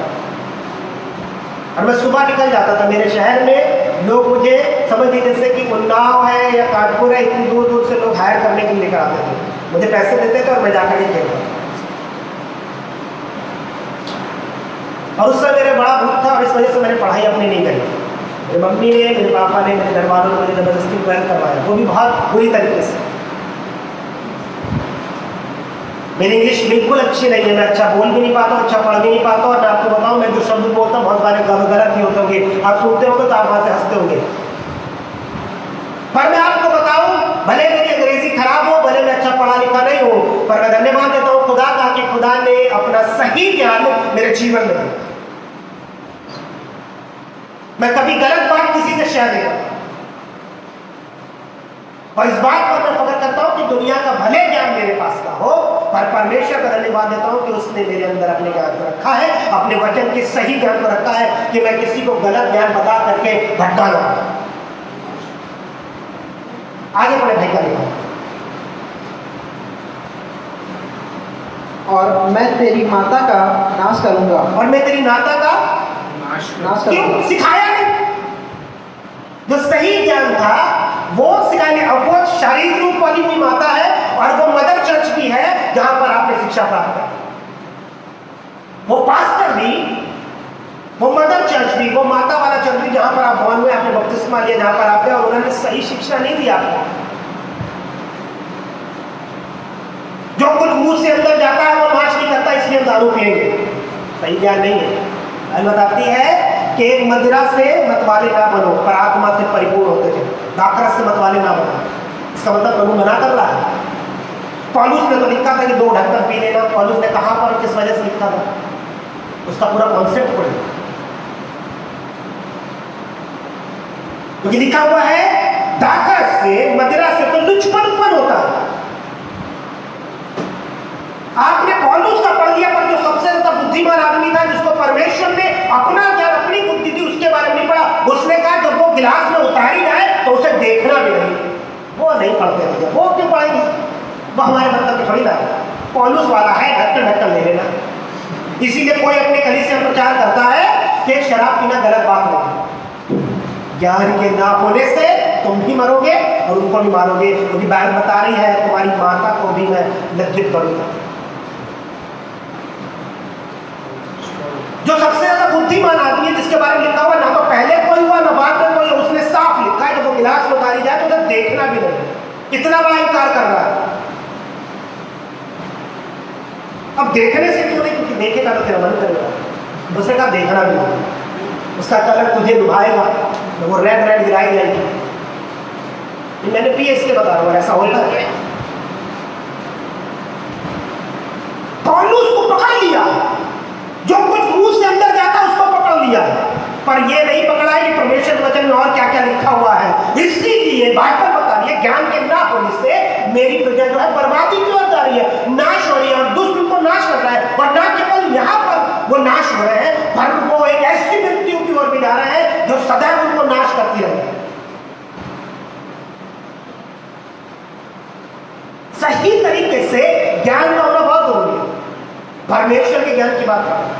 और मैं सुबह निकल जाता था, मेरे शहर में लोग मुझे समझ लीजिए जैसे कि उन्नाव है या कानपुर है, इतनी दूर दूर से लोग हायर करने के लिए लेकर आते थे, मुझे पैसे देते थे और मैं जाकर ही खेलता। और उस समय मेरे बड़ा भूख था और इस वजह से मैंने पढ़ाई अपनी नहीं करी। मेरी मम्मी ने, मेरे पापा ने, मेरे घर वालों ने मुझे जबरदस्ती ट्वेल्थ करवाया, वो भी बहुत बुरी तरीके से। मेरी इंग्लिश बिल्कुल अच्छी नहीं है, मैं अच्छा बोल भी नहीं पाता, अच्छा पढ़ भी नहीं पाता। और मैं आपको बताऊं, मैं जो शब्द बोलता हूँ बहुत सारे गलत ही होते होंगे, आप सुनते होंगे तो आप वहां से हंसते होंगे। पर मैं आपको बताऊं, भले मेरी अंग्रेजी खराब हो, भले मैं अच्छा पढ़ा लिखा नहीं हो, पर मैं धन्यवाद देता हूं खुदा का कि खुदा ने अपना सही ज्ञान मेरे जीवन में दिया। मैं कभी गलत बात किसी से शेयर नहीं करता, और इस बात पर मैं फख्र करता हूं कि दुनिया का भले ज्ञान मेरे पास का हो, पर परमेश्वर का धन्यवाद देता हूं कि उसने मेरे अंदर अपने ज्ञान को रखा है, अपने वचन के सही ज्ञान को रखा है कि मैं किसी को गलत ज्ञान बता करके भटका ना। आगे बढ़े भाई का लिखा, और मैं तेरी माता का नाश करूंगा। और मैं तेरी माता का नाश क्यों करूंगा। सिखाया नहीं? जो सही ज्ञान था वो सिखाने। अब वो शारीरिक रूप वाली भी माता है और वो मदर चर्च भी है जहां पर आपने शिक्षा प्राप्त कर, वो पास्टर भी, वो मदर चर्च भी, वो माता वाला चर्च भी जहां पर आप बॉर्न हुए, आपने बपतिस्मा लिया, जहां पर आप गए और उन्होंने सही शिक्षा नहीं दी आपको। जो कुछ मुंह से अंदर जाता है वो नाश नहीं करता, इसलिए हम दारू पिएंगे, सही ज्ञान नहीं है। बाइबल बताती है कि मदिरा से मतवाले ना बनो पर आत्मा से परिपूर्ण होते थे, दाखरस से मतवाले ना बनो। इसका मतलब प्रभु मना कर रहा है। पौलुस ने तो लिखा था कि 2 ढक्कन पी लेना, पौलुस ने कहां पर किस वजह से लिखा था, उसका पूरा कॉन्सेप्ट पढ़े, क्योंकि लिखा हुआ है दाखरस से, मदिरा से तो लुचपन उत्पन्न होता है। आपने पौलुस का पढ़ लिया, पर जो सबसे ज्यादा बुद्धिमान आदमी था जिसको परमेश्वर ने अपना ज्ञान, अपनी बुद्धि दी, उसके बारे में नहीं पढ़ा। उसने कहा जब वो गिलास में उतारी जाए तो उसे देखना भी नहीं, वो नहीं पढ़ते थे। वो क्यों पढ़ेंगे? वो हमारे मतलब की थोड़ी ना है। पौलुस वाला है, ढक्कन ढक्कन ले लेना। इसीलिए कोई अपने कलीसिया में प्रचार करता है कि शराब पीना गलत बात नहीं। ज्ञान के ना होने से तुम भी मरोगे और उनको भी मारोगे, क्योंकि बाइबल बता रही है तुम्हारी माता को भी मैं लज्जित करूंगा। जो सबसे ज्यादा बुद्धिमान आदमी है, जिसके बारे में लिखा हुआ ना तो पहले कोई हुआ ना बाद में कोई, उसने साफ लिखा है कि वो गिलास में उतारी जाए तो उसे देखना भी नहीं। इतना बड़ा इनकार कर रहा है। अब देखने से क्यों नहीं? क्योंकि देखेगा तो तेरा मन करेगा। दूसरे का देखना भी नहीं, उसका कलर तुझे लुभाएगा, वो रेड रेड गिराई जाएगी। मैंने भी इसलिए बता रहा हूं, ऐसा होता है। पौलुस को पकड़ लिया, जो कुछ मुंह से अंदर जाता उसको पकड़ लिया, पर ये नहीं पकड़ा है कि परमेश्वर वचन में और क्या क्या लिखा हुआ है। इसीलिए बाइबल बता रही है ज्ञान के ना होने से मेरी प्रजा जो है बर्बादी की ओर जा रही है, नाश हो रही है, और दुष्ट को नाश कर रहा है। और ना केवल यहाँ पर वो नाश हो रहे हैं, पर वो एक ऐसी मृत्यु की ओर भी जा रहे हैं जो सदैव उनको नाश करती रहे। ज्ञान का होना बहुत जरूरी है। परमेश्वर के ज्ञान की बात कर,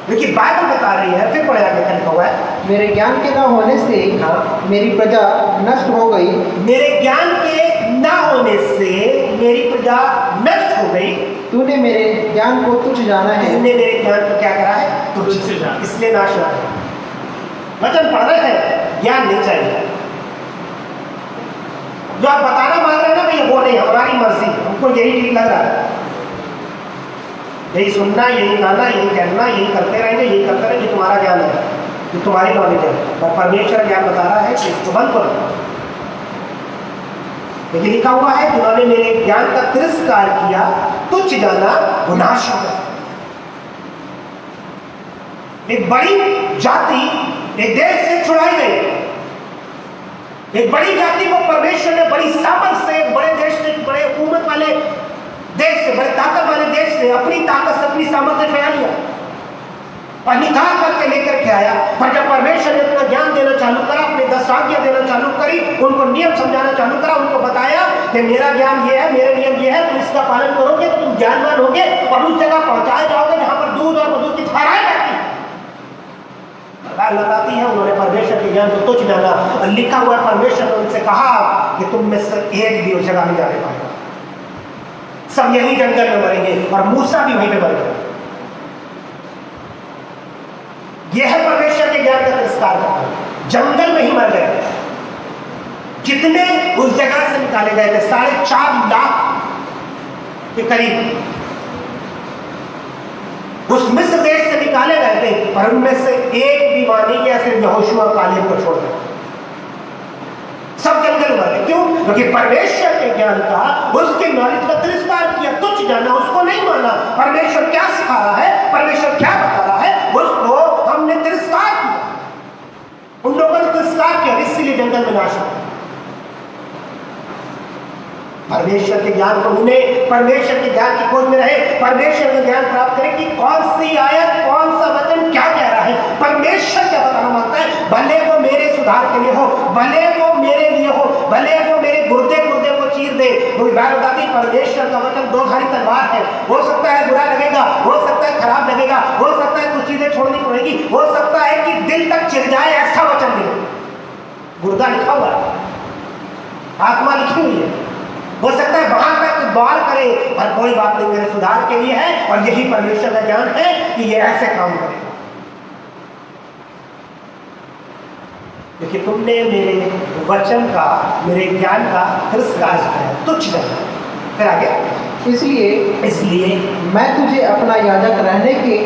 देखिए बाइबल बता रही है, फिर पढ़े आगे लिखा हुआ है, मेरे ज्ञान के न होने से हाँ, मेरी प्रजा नष्ट हो गई। मेरे ज्ञान के ना होने से मेरी प्रजा नष्ट हो गई। तूने मेरे ज्ञान को तुच्छ जाना है। तुमने मेरे ज्ञान को क्या करा है? तुच्छ से जाना, इसलिए नाश हुआ है। वचन पढ़ रहे हैं, ज्ञान नहीं चाहिए। जो आप बताना मांग रहे हैं ना भैया, वो नहीं, हमारी मर्जी, हमको यही ठीक लग रहा है, यही सुनना, यही गाना, यही कहना, यही करते रहेंगे, यही करते रहेंगे। तुम्हारा ज्ञान है, ये तुम्हारी नॉलेज है, और परमेश्वर ज्ञान बता रहा है कि इसको बंद करो। लेकिन लिखा हुआ है कि उन्होंने मेरे ज्ञान का तिरस्कार किया, तुच्छ जाना, वो नाश हो गया। एक बड़ी जाति एक देश से छुड़ाई गई, एक बड़ी जाति को परमेश्वर ने बड़ी सामर्थ से, बड़े देश से, बड़े हुकूमत वाले देश से, बड़े ताकत वाले देश से, अपनी ताकत से, अपनी सामर्थ से छुड़ा लिया और निकाल करके लेकर के आया। पर जब परमेश्वर ने अपना ज्ञान देना चालू करा, अपनी 10 आज्ञा देना चालू करी, उनको नियम समझाना चालू करा, उनको बताया कि मेरा ज्ञान ये है, मेरे नियम ये है, तुम इसका पालन करोगे तो तुम ज्ञानवान होगे और उस जगह पहुंचाए जाओगे जहां पर दूध और मधु की धाराएं बहती हैं। लगाती है, उन्होंने परमेश्वर के ज्ञान को तुच्छ जाना, और लिखा हुआ परमेश्वर ने उनसे कहा कि तुम में से एक भी उस जगह नहीं जाने पाएगा, सब यही जंगल में मरेंगे, और मूसा भी वहीं पे मर गया। यह है परमेश्वर के ज्ञान का तिरस्कार करना, जंगल में ही मर गए। कितने उस जगह से निकाले गए थे? 4.5 लाख के करीब उस मिस्र देश से निकाले गए थे, पर उनमें से एक भी मानी गया, सिर्फ यहोशुआ और कालेब को छोड़ दिया। सब जंगल मर गए। क्यों? क्योंकि परमेश्वर के ज्ञान का, उसके नॉलेज का तिरस्कार किया, तुच्छ जाना, उसको नहीं माना। परमेश्वर क्या सिखा रहा है, परमेश्वर क्या बता रहा है, उसको हमने तिरस्कार किया, उन लोगों ने तिरस्कार किया, इसीलिए जंगल में नाश हुआ। परमेश्वर के ज्ञान को उन्हें, परमेश्वर के ज्ञान की खोज में रहे, परमेश्वर का ज्ञान प्राप्त करें कि कौन सी आयत, कौन सा वचन क्या कह रहा है, परमेश्वर क्या बताना मांगता है। भले वो मेरे सुधार के लिए हो, भले वो मेरे लिए हो, भले वो मेरे गुर्दे को चीर दे। वो बात बताती, परमेश्वर का वचन 2 धारी तलवार है। हो सकता है बुरा लगेगा, हो सकता है खराब लगेगा, हो सकता है कुछ चीजें छोड़नी पड़ेगी, हो सकता है कि दिल तक चिर जाए, ऐसा वचन मिले। गुर्दा लिखा हुआ है, आत्मा लिखी हुई है, हो सकता है वहां तक बाल करे, पर कोई बात नहीं, मेरे सुधार के लिए है, और यही परमेश्वर का ज्ञान है कि ये ऐसे काम करेगा। क्योंकि तुमने मेरे वचन का, मेरे ज्ञान का तिरस्कार किया, तुच्छ जाना। फिर आगे, इसलिए मैं तुझे अपना याजक रहने के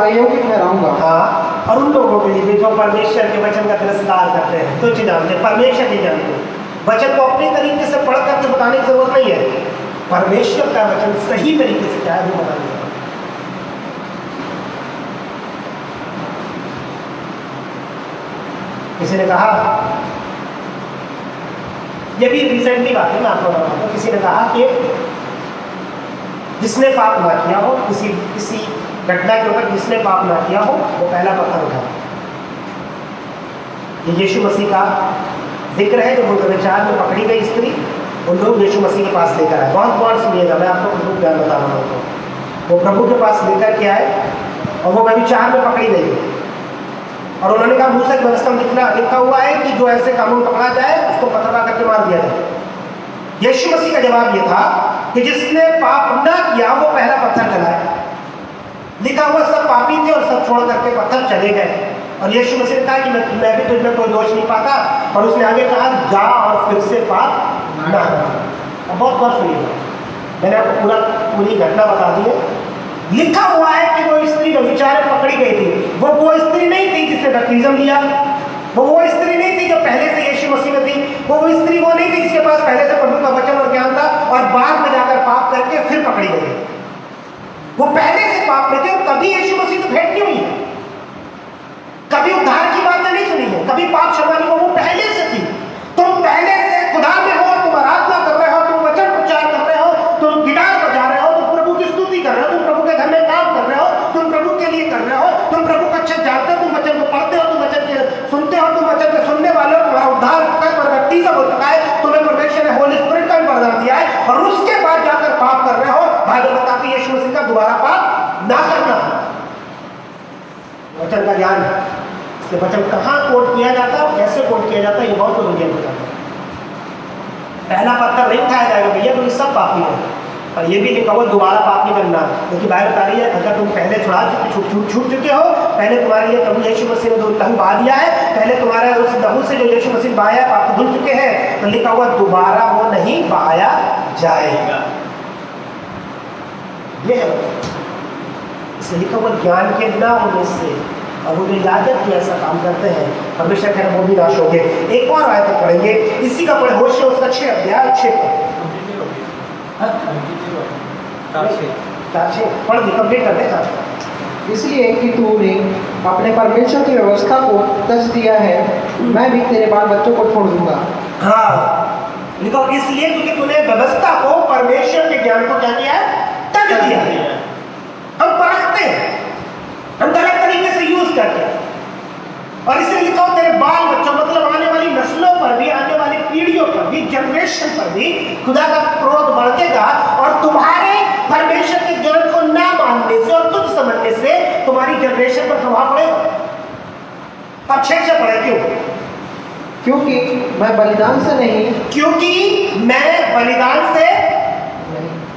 अयोग्य ठहराऊंगा। हाँ, और उन लोगों के लिए जो परमेश्वर के वचन का तिरस्कार करते हैं, तुच्छ जानते, परमेश्वर नहीं जानते, वचन को अपने तरीके से पढ़ करके बताने की जरूरत नहीं है, परमेश्वर का वचन सही तरीके से क्या है वो बताने। किसी ने कहा, ये भी रिसेंटली बात है, मैं आपको बताऊं तो, किसी ने कहा कि जिसने पाप ना किया हो, किसी घटना के ऊपर जिसने पाप ना किया हो, वो पहला पत्थर उठाए। ये यीशु मसीह का जिक्र है, जब उनके विचार में पकड़ी गई स्त्री, उन लोग यीशु मसीह के पास लेकर आए। बहुत सुनिएगा, मैं आपको प्रभु ज्ञान बता रहा हूँ। वो प्रभु के पास लेकर के आए, और वो व्यभिचार में पकड़ी गई, और उन्होंने कहा मूसा की व्यवस्था में लिखा हुआ है कि जो ऐसे कानून पकड़ा जाए उसको पथरवा करके मार दिया जाए। यीशु मसीह का जवाब यह था कि जिसने पाप ना किया वो पहला पत्थर चलाए। लिखा हुआ सब पापी थे और सब छोड़ करके पत्थर चले गए, और यीशु मसीह ने कहा कि मैं भी तुझमें कोई दोष नहीं पाता, और उसने आगे कहा जा और फिर से पाप ना कर। और बहुत सुनिएगा, मैंने आपको पूरी घटना बता दी है। लिखा हुआ है कि वो स्त्री व्यभिचार में पकड़ी गई थी। वो स्त्री नहीं थी जिसने बपतिस्म लिया, वो स्त्री नहीं थी जो पहले से यीशु मसीह में थी, वो स्त्री वो नहीं थी जिसके पास पहले से प्रभु का वचन और ज्ञान था और बाद में जाकर पाप करके फिर पकड़ी गई। वो पहले से पाप में थे, और कभी यीशु मसीह से भेंट नहीं हुई है, कभी उद्धार की बातें नहीं सुनी है, कभी पाप क्षमा नहीं, वो पहले से थी। तुम पहले से खुदा में हो, तुम आराधना कर रहे हो, तुम वचन प्रचार कर रहे हो, तुम गिटार बजा रहे हो, तुम प्रभु की स्तुति कर रहे हो, तुम प्रभु के घर में काम कर रहे हो, तुम प्रभु के लिए कर रहे हो, तुम प्रभु को अच्छे जानते हो, तुम वचन को पढ़ते हो, तुम वचन के सुनते हो, तुम वचन के सुनने वाले हो, तुम्हारा उद्धार हो चुका है, बपतिस्म हो चुका है, तुम्हें परमेश्वर ने होली स्पिरिट का भी वरदान दिया है, ना करना वचन का ज्ञान है। इसलिए वचन कहाँ कोट किया जाता है और कैसे कोट किया जाता है ये बहुत जरूरी है। पहला पत्थर नहीं उठाया जाएगा भैया तुम सब पापी है, और ये भी लिखा हुआ दोबारा पाप नहीं करना, क्योंकि बाइबल बता रही है अगर तुम पहले छूट चुके हो, पहले तुम्हारे लिए प्रभु यीशु मसीह ने लहू बहा दिया है, पहले तुम्हारे उस लहू से जो यीशु मसीह बहाया पाप धुल चुके हैं, तो लिखा हुआ दोबारा वो नहीं बहाया जाएगा। ये है इसलिए लिखा हुआ ज्ञान के ना होने से और वो जो याजक भी ऐसा काम करते हैं हमेशा खैर वो भी नाश होंगे। एक और आयत पढ़ेंगे इसी का पढ़े होशे उसका 6 अध्याय 6 पढ़ दी कंप्लीट कर देगा। इसलिए कि तूने अपने परमेश्वर की व्यवस्था को तज दिया है, मैं भी तेरे बाल बच्चों को छोड़ दूंगा। हाँ लिखो इसलिए क्योंकि तूने व्यवस्था को परमेश्वर के ज्ञान को क्या किया है, तज दिया है। हम परखते हैं, हम गलत तरीके से यूज करते हैं, और इसलिए लिखा तेरे बाल बच्चों मतलब आने वाली नस्लों पर भी, आने वाली पीढ़ियों पर भी, जनरेशन पर भी खुदा का क्रोध बढ़ेगा और तुम्हारे परमेश्वर के ज्ञान को ना मानने से और तुझ समझने से तुम्हारी जनरेशन पर प्रभाव पड़ेगा। अब 6 से पढ़े क्यों? क्योंकि मैं बलिदान से नहीं, क्योंकि मैं बलिदान से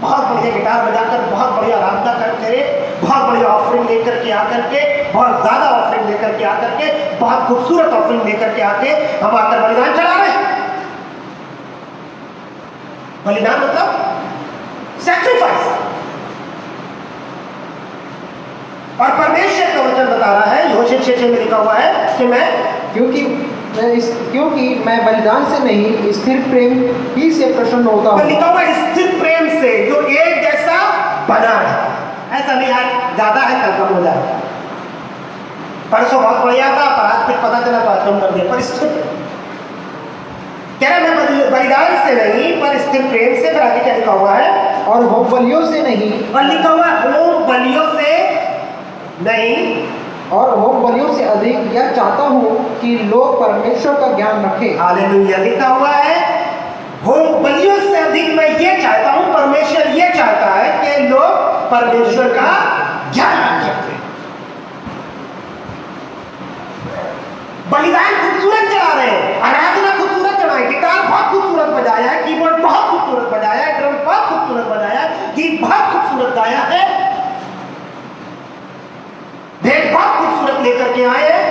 बहुत बढ़िया गिटार बजाकर, बहुत बढ़िया आराधना करके, बहुत बढ़िया ऑफरिंग लेकर के आकर के, बहुत ज्यादा ऑफरिंग लेकर के आकर के, बहुत खूबसूरत ऑफरिंग लेकर के आके हम आकर बलिदान चढ़ा रहे हैं। बलिदान मतलब सैक्रिफाइस। और परमेश्वर का वचन बता रहा है होशे 6 में लिखा हुआ है कि मैं क्योंकि मैं बलिदान से नहीं स्थिर प्रेम ही से प्रसन्न होता हूँ। लिखा हुआ स्थिर प्रेम से जो एक जैसा बना है। ऐसा नहीं है ज्यादा है कल कम हो जाए, परसों बहुत बढ़िया था पर आज कुछ पता चला तो आज कम कर दिया, पर स्थिर कह रहा मैं बलिदान से नहीं पर स्थिर प्रेम से। फिर आगे क्या लिखा हुआ है? और होम बलियों से नहीं, और लिखा हुआ है होम बलियों से नहीं, और होम बलियों से अधिक यह चाहता हूँ कि लोग परमेश्वर का ज्ञान रखें। हालेलुया। लिखा हुआ है होम बलियों से अधिक मैं ये चाहता हूँ, परमेश्वर ये चाहता है कि लोग परमेश्वर का ज्ञान रखें। बलिदान खूबसूरत चढ़ा रहे हैं, आराधना खूबसूरत चढ़ाए, गिटार बहुत खूबसूरत बजाया है, कीबोर्ड बहुत खूबसूरत बजाया है, ड्रम बहुत खूबसूरत बजाया है, गीत बहुत खूबसूरत गाया है, भेंट बहुत खूबसूरत लेकर के आए हैं,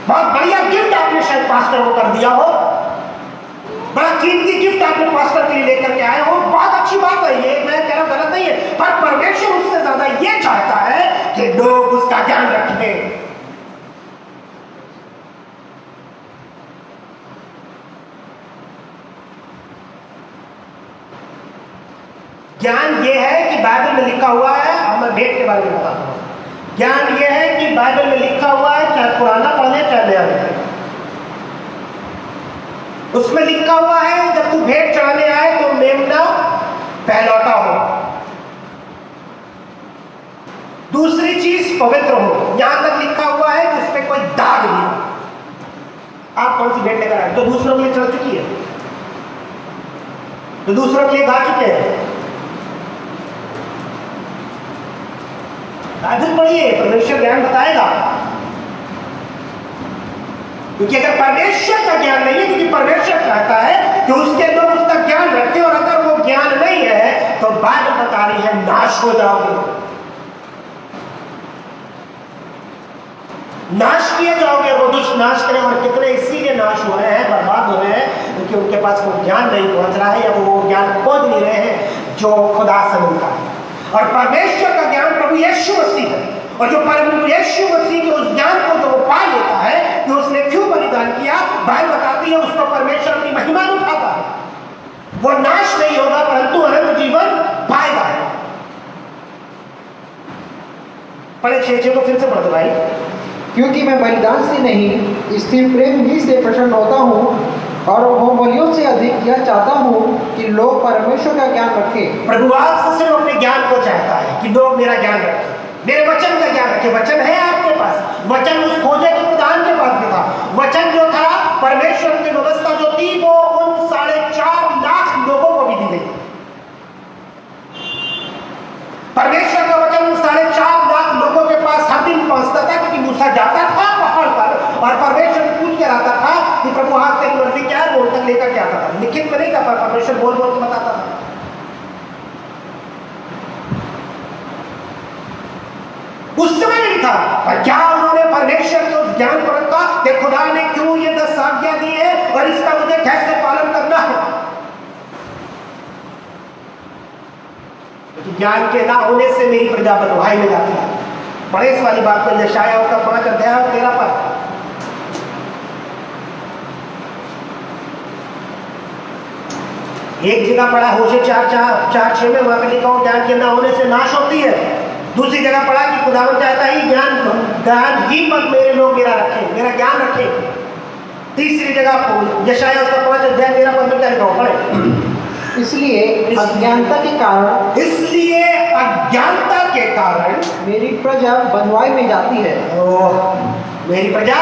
बहुत बढ़िया गिफ्ट आपने शायद पास्टर को कर दिया हो, बड़ा कीमती गिफ्ट आपने पास्टर के लिए लेकर के आए हो, बहुत अच्छी बात है, ये मैं कह रहा गलत नहीं है, पर परमेश्वर उससे ज्यादा ये चाहता है कि लोग उसका ज्ञान रखें। ज्ञान ये है कि बाइबल में लिखा हुआ है, अब मैं भेंट के बारे में बताता हूँ। ज्ञान ये है कि बाइबल में लिखा हुआ है, चाहे पुराना पढ़े चाहे नया पढ़े, उसमें लिखा हुआ है जब तू भेंट चढ़ाने आए तो मेमना पहलौठा हो। दूसरी चीज पवित्र हो, यहां तक लिखा हुआ है कि उसमें कोई दाग नहीं हो। आप कौन सी भेंट लेकर आए? तो दूसरों के लिए चढ़ चुकी है, तो दूसरों के लिए गा चुके हैं। बाइबल पढ़िए, परमेश्वर ज्ञान बताएगा, क्योंकि अगर परमेश्वर का ज्ञान नहीं है, क्योंकि परमेश्वर चाहता है कि उसके लोग उसका ज्ञान रखें, और अगर वो ज्ञान नहीं है तो बाइबल बता रही है नाश हो जाओगे, नाश किए जाओगे। वो दुष्ट नाश करें, और कितने इसीलिए नाश हो रहे हैं, बर्बाद हो रहे हैं, क्योंकि उनके पास कोई ज्ञान नहीं पहुंच रहा है, या वो ज्ञान खोज नहीं रहे हैं जो खुदा से मिलता है। और परमेश्वर का ज्ञान प्रभु यीशु मसीह है, और जो प्रभु यीशु मसीह के उस ज्ञान को जो पा लेता है कि उसने क्यों बलिदान किया, बाइबल बताती है उसको परमेश्वर अपनी महिमा में उठाता है, वो नाश नहीं होगा परंतु अनंत जीवन पाएगा। पढ़े 6 को फिर से पढ़ दो भाई। क्योंकि मैं बलिदान से नहीं स्थिर प्रेम ही से प्रसन्न होता हूँ, और होम बलियों से अधिक यह चाहता हूँ कि लोग परमेश्वर का ज्ञान रखें। प्रभु आपसे सिर्फ अपने ज्ञान को चाहता है कि लोग मेरा ज्ञान रखें, मेरे वचन का ज्ञान रखें। वचन है आपके पास, वचन उस खोजे के प्रधान के पास भी था। वचन जो था, परमेश्वर की व्यवस्था जो थी, वो उन 4.5 लाख लोगों को भी दी गई। परमेश्वर का वचन उन 4.5 उस समय नहीं था, और क्या उन्होंने परमेश्वर के उस ज्ञान को रखा कि खुदा ने क्यों ये 10 आज्ञा दी है और इसका मुझे कैसे पालन करना है। क्योंकि ज्ञान के ना होने से मेरी प्रजा बदवाई में जाती है। बड़े इस वाली बात पर यशायाह उसका 5 अध्याय और 13 पर एक जगह पढ़ा होशे 4:6 में, वहां पे लिखा हो ज्ञान के ना होने से नाश होती है। दूसरी जगह पढ़ा कि खुदावंद चाहता है ज्ञान ही पर मेरे लोग मेरा रखें, मेरा ज्ञान रखें। तीसरी जगह यशायाह उसका 5 अध्याय 13 पद में क्या लिखा हो, पढ़े। इसलिए अज्ञानता के कारण मेरी प्रजा बंधुआई में जाती है। मेरी प्रजा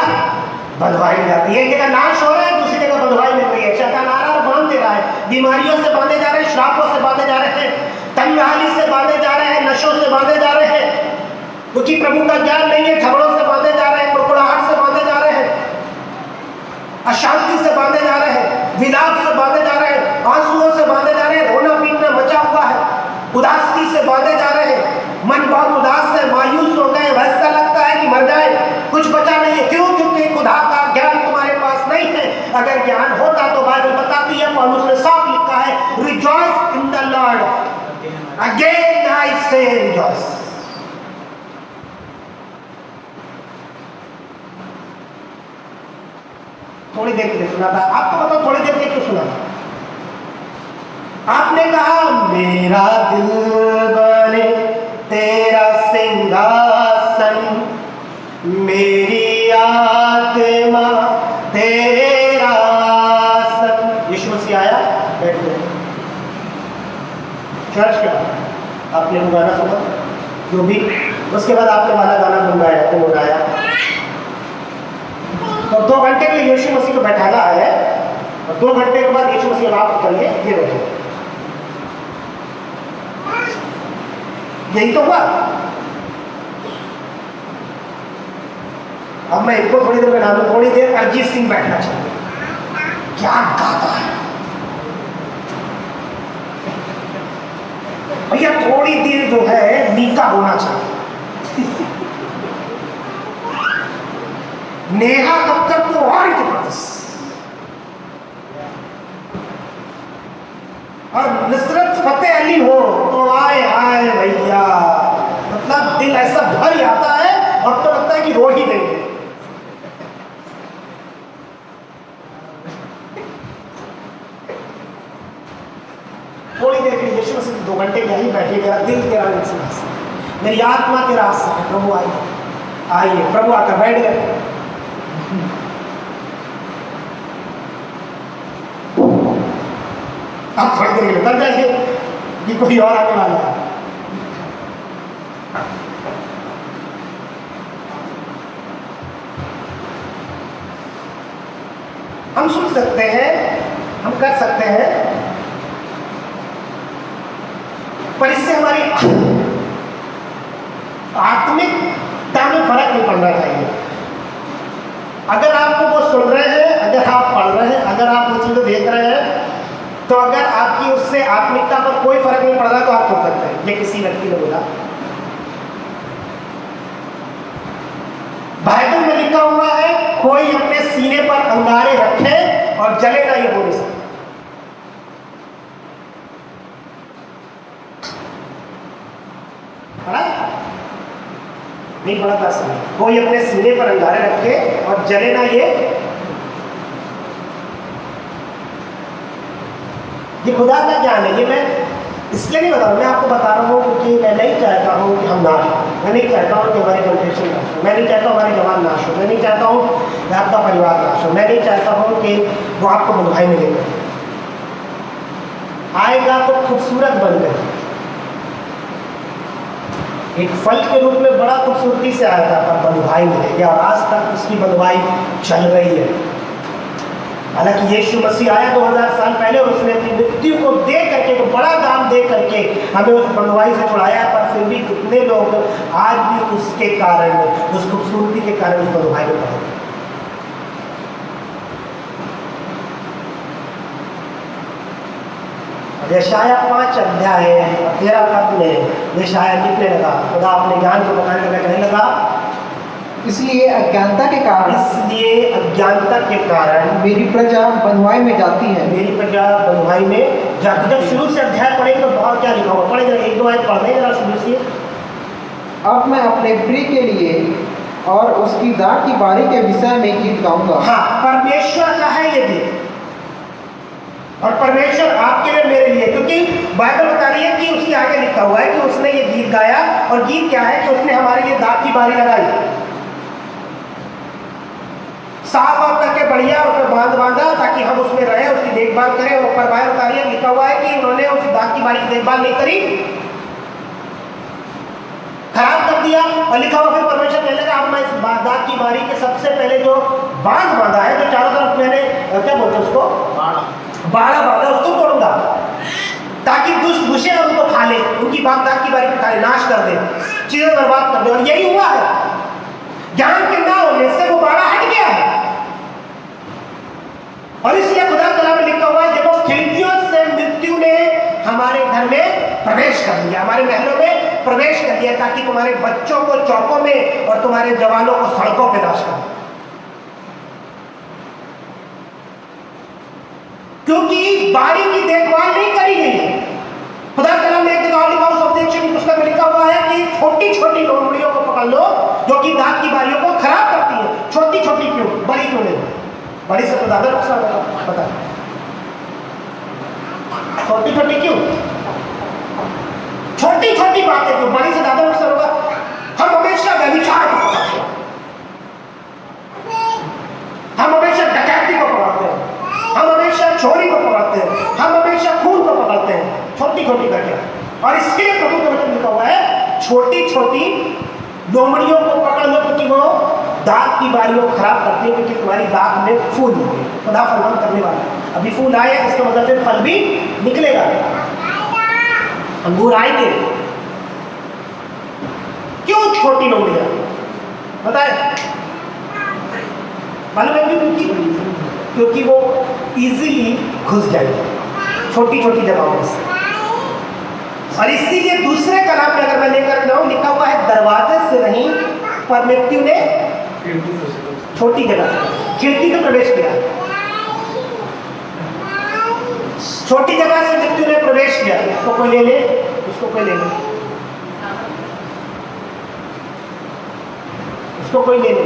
बंधुआई में जाती है। एक जगह नाश हो रहा है, दूसरी जगह बंधुआई मिल रही है। शैतान आ रहा है और बांध दे रहा है, बीमारियों से बांधे जा रहे हैं, श्रापों से बांधे जा रहे हैं, तंगहाली से बांधे जा रहे हैं, नशों से बांधे जा रहे हैं, क्योंकि प्रभु का ज्ञान नहीं है। झगड़ों से बांधे जा रहे हैं, कुड़कुड़ाहट से बांधे जा रहे हैं, अशांति से बांधे जा रहे हैं, विलाप से बांधे जा रहे हैं, आंसुओं से बांधे जा रहे हैं, रोना पीटना मचा हुआ है, उदासी से बांधे जा रहे हैं। मन बहुत उदास है, मायूस हो गए, वैसा लगता है कि मर जाए, कुछ बचा नहीं है। क्यों? क्योंकि खुदा का ज्ञान तुम्हारे पास नहीं है। अगर ज्ञान होता तो बाइबल बताती है, पौलुस ने साफ लिखा है, rejoice in the Lord, again I से रिजॉइस। थोड़ी देर के लिए सुना था, आपको बताओ थोड़ी देर के क्यों सुना था? आपने कहा मेरा दिल बने तेरा सिंहासन, मेरी आत्मा तेरा आसन। यीशु मसीह आया, बैठ गए चर्च के बाद। आपने वो गाना सुना जो भी, उसके बाद आपने वाला गाना गुनगुनाया। तो 2 घंटे के लिए यीशु मसीह को बैठाना है, और 2 घंटे के बाद यीशु मसीह आप करिए ये बैठे। यही तो हुआ। अब मैं इनको थोड़ी देर बैठा दूं, थोड़ी देर अरिजीत सिंह बैठना चाहिए, क्या गाता है भैया। थोड़ी देर जो है मीका होना चाहिए। नेहा कक्कड़ तो और जबरदस्त, और नुसरत फतेह अली हो तो आए आए भैया, मतलब दिल ऐसा भर जाता है और तो लगता है कि रो ही नहीं। थोड़ी देर के लिए यीशु मसीह 2 घंटे यहीं बैठे, मेरा दिल तेरा सिंहासन, मेरी आत्मा तेरा आसन है। प्रभु आइए, प्रभु आकर बैठ गए। आप थोड़ी देर के लिए उतर जाएंगे कि कोई और आने वाला है। हम सुन सकते हैं, हम कर सकते हैं, पर इससे हमारी आत्मिकता में फर्क नहीं पड़ना चाहिए। अगर आपको वो सुन रहे हैं, अगर आप पढ़ रहे हैं, अगर आप वो चीजें देख रहे हैं, तो अगर आपकी उससे आत्मिकता पर कोई फर्क नहीं पड़ रहा तो आप सुन सकते हैं। ये किसी व्यक्ति ने बोला। बाइबल में लिखा हुआ है, कोई अपने सीने पर अंगारे रखे और जले ना, ये हो नहीं सकता। पढ़ा नहीं पढ़ा था समय? कोई अपने सीने पर अंगारे रखे और जले ना, ये खुदा का ज्ञान है। ये मैं इसलिए नहीं बता रहा, मैं आपको बता रहा हूँ क्योंकि मैं नहीं चाहता हूँ कि हम नाश हो, मैं नहीं चाहता हूँ कि हमारी जनरेशन नाश हो, मैं नहीं चाहता हूँ हमारे जवान नाश हो, मैं नहीं चाहता हूँ कि आपका परिवार नाश हो, मैं नहीं चाहता हूँ कि वो आपको बंधुआई में लेकर आएगा तो खूबसूरत बनकर, एक फल के रूप में बड़ा खूबसूरती से आया था, पर बंधुआई मिलेगी और आज तक उसकी बंधुआई चल रही है। हालांकि यीशु मसीह आया 2000 साल पहले और उसने अपनी मृत्यु को दे करके, एक बड़ा दाम दे करके हमें उस बंधुआई से छुड़ाया, पर फिर भी कितने लोग आज भी उसके कारण, उस खूबसूरती के कारण उस बंधुआई में पड़े। यशाया 5 अध्याय 13 पद में यशाया लिखने लगा, खुदा अपने ज्ञान को बताने लगा, कहने लगा इसलिए अज्ञानता के कारण मेरी प्रजा बंधुआई में जाती है। मेरी प्रजा बंधुआई में जाती। जब शुरू से अध्याय पढ़े तो बहुत क्या लिखा हुआ, पढ़े जरा, एक दो आयत पढ़ने जरा शुरू से। अब मैं अपने प्रिय के लिए और उसकी दाढ़ की बारी के विषय में गीत गाऊंगा। हाँ, परमेश्वर का है ये गीत, और परमेश्वर आपके लिए मेरे लिए, क्योंकि बाइबल बता रही है कि उसके आगे लिखा हुआ है कि उसने ये गीत गाया, और गीत क्या है कि उसने हमारे लिए दाढ़ की बारी लगाई, साफ साफ करके बढ़िया और बांधा ताकि हम उसमें रहे, उसकी देखभाल करें। और ऊपर बाइबल बता रही है, लिखा हुआ है कि उन्होंने उस दाग की बारी की देखभाल नहीं करी, खराब कर दिया। और लिखा हुआ फिर परमेश्वर कहने लगा, अब मैं इस दाग की बारी के सबसे पहले जो बांध बांधा है, जो चारों तरफ मैंने क्या बोलते उसको बाड़ा बांधा, उसको तोड़ूंगा ताकि दुष्ट घुसे और उनको खा ले, उनकी दाग की बारी को खा ले, नाश कर दे, चीजें बर्बाद कर दे। और यही हुआ है, ज्ञान के ना होने से वो बाड़ा हट गया है। और इसलिए खुदा कलाम में लिखा हुआ है, देखो खिड़कियों से मृत्यु ने हमारे घर में प्रवेश कर लिया, हमारे महलों में प्रवेश कर लिया, ताकि तुम्हारे बच्चों को चौकों में और तुम्हारे जवानों को सड़कों पर नाश कर, क्योंकि बारी की देखभाल नहीं करी गई है। खुदा कलाम में एक जगह लिखा हुआ, उपदेश की पुस्तक में लिखा हुआ है कि छोटी छोटी लोमड़ियों को पकड़ लो जो कि दाग की बारियों को खराब करती है। छोटी छोटी क्यों, बड़ी क्यों नहीं? बड़ी से तो ज्यादा नुकसान होगा, पता है। छोटी छोटी क्यों, छोटी छोटी बातें क्यों, बड़ी से ज्यादा नुकसान होगा। हम हमेशा व्यभिचार को पकड़ते हैं, हम हमेशा डकैती को पकड़ते हैं, हम हमेशा चोरी को पकड़ते हैं, हम हमेशा खून को पकड़ते हैं, छोटी छोटी घटना। और इसके लिए प्रभु का वचन लिखा हुआ है, छोटी छोटी लोमड़ियों को पकड़ लो, क्योंकि वो दाग की बारियों को खराब करती है, क्योंकि तुम्हारी दाग में फूल होंगे, खुदा फलवान करने वाला है। अभी फूल आए, इसका मतलब फिर फल भी निकलेगा, अंगूर आएंगे। क्यों छोटी लोमड़ियां बताए? मालूम है क्योंकि वो इजीली घुस जाएगी छोटी छोटी जगहों से। और इसीलिए दूसरे कलाम में अगर मैं लेकर जाऊं, लिखा हुआ है, दरवाजे से नहीं पर मृत्यु ने छोटी जगह से, खिड़की से प्रवेश किया, छोटी जगह से मृत्यु ने प्रवेश किया। उसको कोई ले ले, उसको कोई ले ले, उसको कोई ले ले,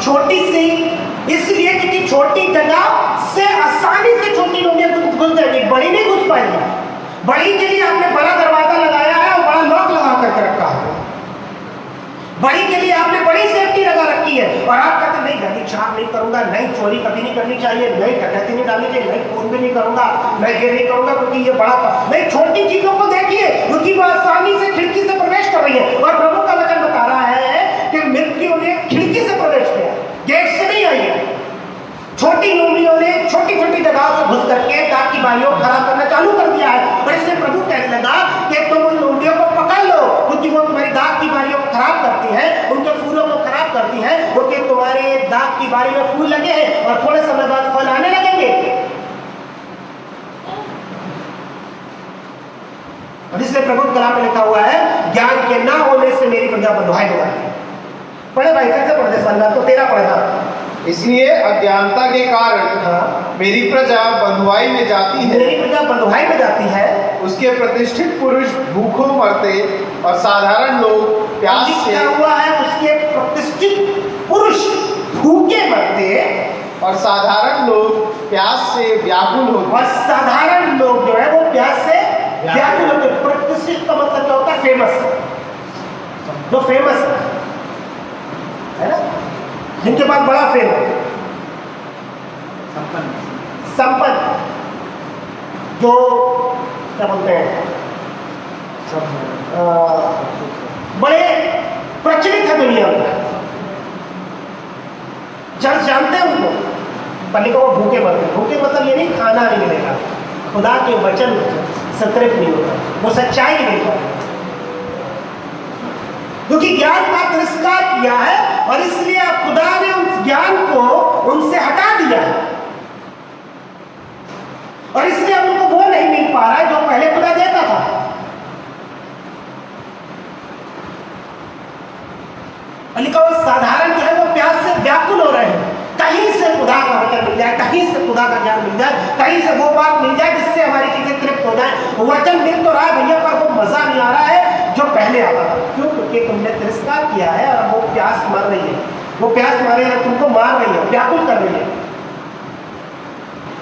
छोटी सी, इसलिए क्योंकि छोटी जगह से आसानी से छोटी लोग घुस जाएगी, बड़ी नहीं घुस पाएगी। बड़ी के लिए आपने बड़ा दरवाजा लगाया है और बड़ा लॉक लगा करके रखा है, बड़ी के लिए आपने बड़ी सेफ्टी लगा रखी है, और आप कहते नहीं गाड़ी छाप नहीं करूंगा, नहीं चोरी कभी नहीं करनी चाहिए, नहीं डकैती नहीं डालनी चाहिए, नहीं खून भी नहीं करूंगा, मैं ये नहीं करूंगा क्योंकि ये बड़ा नहीं। छोटी चीजों को देखिए, क्योंकि वो आसानी से खिड़की से प्रवेश कर रही है। और प्रभु का वचन बता रहा है कि मृत्यु ने खिड़की से प्रवेश किया, गेट से नहीं आई है। छोटी लोमड़ियों ने छोटी छोटी जगहों से घुस करके दाग की बारियों को खराब करना चालू कर दिया है। और इसलिए प्रभु कहने लगा कि तुम उन लोमड़ियों को पकड़ लो, क्योंकि वो तुम्हारी दाग की बारियों को खराब करती है, उनके फूलों को खराब करती है, क्योंकि तुम्हारे दाग की बारी में फूल लगे हैं और थोड़े समय बाद फल आने लगेंगे। और इसलिए प्रभु कलाम में लिखा हुआ है, ज्ञान के ना होने से मेरी प्रजा बंधुआई हो जाती है। पढ़े भाई, कैसे पढ़ते साल तो 13 पढ़ेगा। इसलिए अज्ञानता के कारण मेरी प्रजा बंधुआई में जाती है, मेरी प्रजा बंधुआई में जाती है। उसके प्रतिष्ठित पुरुष भूखों मरते और साधारण लोग प्यास से, हुआ है उसके प्रतिष्ठित पुरुष भूखे मरते और साधारण लोग प्यास से व्याकुल होते। और साधारण लोग जो है वो प्यास से व्याकुल होते। प्रतिष्ठित का मतलब क्या होता है? फेमस, जो फेमस है ना, जिनके पास बड़ा फेम है, संपन्न, जो क्या बोलते हैं, बड़े प्रचलित है दुनिया में, जब जानते हैं उनको, पर लिखा वो भूखे मरते हैं। भूखे मतलब ये नहीं खाना नहीं मिलेगा, खुदा के वचन संतृप्त नहीं होगा, वो सच्चाई नहीं होगा, क्योंकि ज्ञान का तिरस्कार किया है और इसलिए अब खुदा ने उस ज्ञान को उनसे हटा दिया है, और इसलिए अब उनको वो नहीं मिल पा रहा है जो पहले खुदा देता था। लिखा वो साधारण जो है वो प्यास से व्याकुल हो रहे हैं, कहीं से खुदा का वचन मिल जाए, कहीं से खुदा का ज्ञान मिल जाए, कहीं से वो बात मिल जाए जिससे हमारी चीजें तृप्त हो जाए। वचन मिल तो रहा है भैया, पर वो मजा नहीं आ रहा है जो पहले आता था। क्यों? क्योंकि तुमने तिरस्कार किया है और वो प्यास मर रही है, वो प्यास तुम्हारे तुमको मार रही है, व्याकुल कर रही है।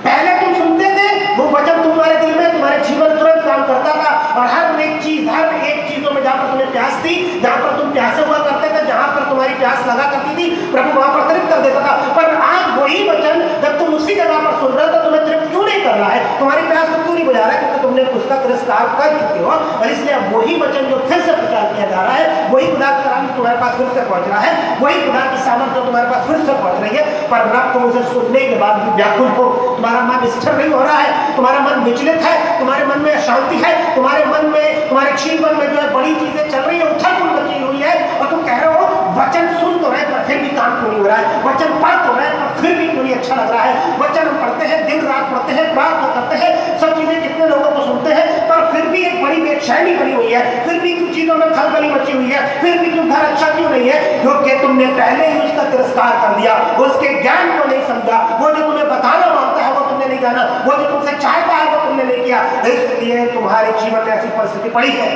पहले तुम सुनते थे, वो वचन तुम्हारे दिल में, तुम्हारे जीवन तुरंत काम करता था, और हर एक चीजों में जहां पर तुम्हें प्यास थी, जहां पर तुम प्यासे हुआ करते थे, जहां पर तुम्हारी प्यास लगा करती थी, प्रभु वहां पर तृप्त कर देता था। पर आज वही वचन जब तुम उसी जगह पर सुन रहे हो तो तुम्हें तृप्त क्यों नहीं कर रहा है, तुम्हारी प्यास को क्यों नहीं बुझा रहा है? क्योंकि तुमने उसका तिरस्कार कर चुके हो, और इसलिए अब वही वचन जो फिर से प्रचार किया जा रहा है, वही खुदा का कलाम तुम्हारे पास फिर से पहुंच रहा है, वही खुदा की सामर्थ्य तुम्हारे पास फिर से पहुंच रही है। पर रब तुम उसे सुनने के बाद भी व्याकुल हो, तुम्हारा मन स्थिर नहीं हो रहा है, तुम्हारा मन विचलित है, तुम्हारे मन में अशांति है, तुम्हारे मन में, तुम्हारे जीवन में जो है बड़ी चीजें चल रही है, उथल-पुथल मची हुई है, और तुम कह रहे हो वचन सुन तो रहे पर फिर भी काम क्यों नहीं हो रहा है, वचन पढ़ तो रहे पर फिर भी क्यों नहीं अच्छा लग रहा है, वचन हम पढ़ते हैं, दिन रात पढ़ते हैं, प्रार्थना करते हैं, सब चीजें कितने लोगों को सुनते हैं, पर फिर भी एक बड़ी बेचैनी बनी हुई है, फिर भी कुछ चीजों में खलबली मची हुई है, फिर भी क्यों घर अच्छा क्यों नहीं है? क्योंकि तुमने पहले ही उसका तिरस्कार कर दिया, उसके ज्ञान को नहीं समझा, वो जो तुम्हें बताना मांगता है वो तुमने नहीं जाना, वो जो तुमसे चाहता है वो तुमने नहीं किया, इसलिए तुम्हारे जीवन में ऐसी परिस्थिति पड़ी है।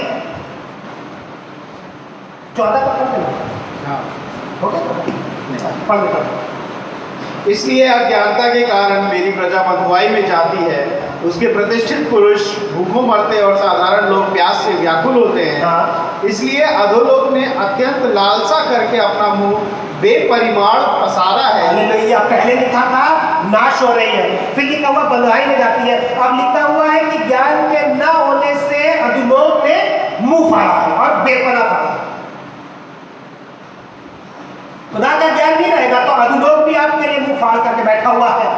14 का पढ़ देना। हो गया? पढ़ देता हूं। इसलिए अज्ञानता के कारण मेरी प्रजा बंधुआई में जाती है, उसके प्रतिष्ठित पुरुष भूखों मरते और साधारण लोग प्यास से व्याकुल होते हैं। हाँ। इसलिए अधोलोक ने अत्यंत लालसा करके अपना मुंह बेपरिमाण पसारा है। हालेलुया। पहले लिखा था नाश हो रही है, फिर लिखा हुआ बंधुआई में जाती है, अब लिखा हुआ है कि ज्ञान के न होने से अधोलोक ने मुंह फाड़ा है और बेपना फाड़ा। खुदा का ज्ञान नहीं रहेगा तो अधोलोक भी आपके लिए मुंह फाड़ करके बैठा हुआ है।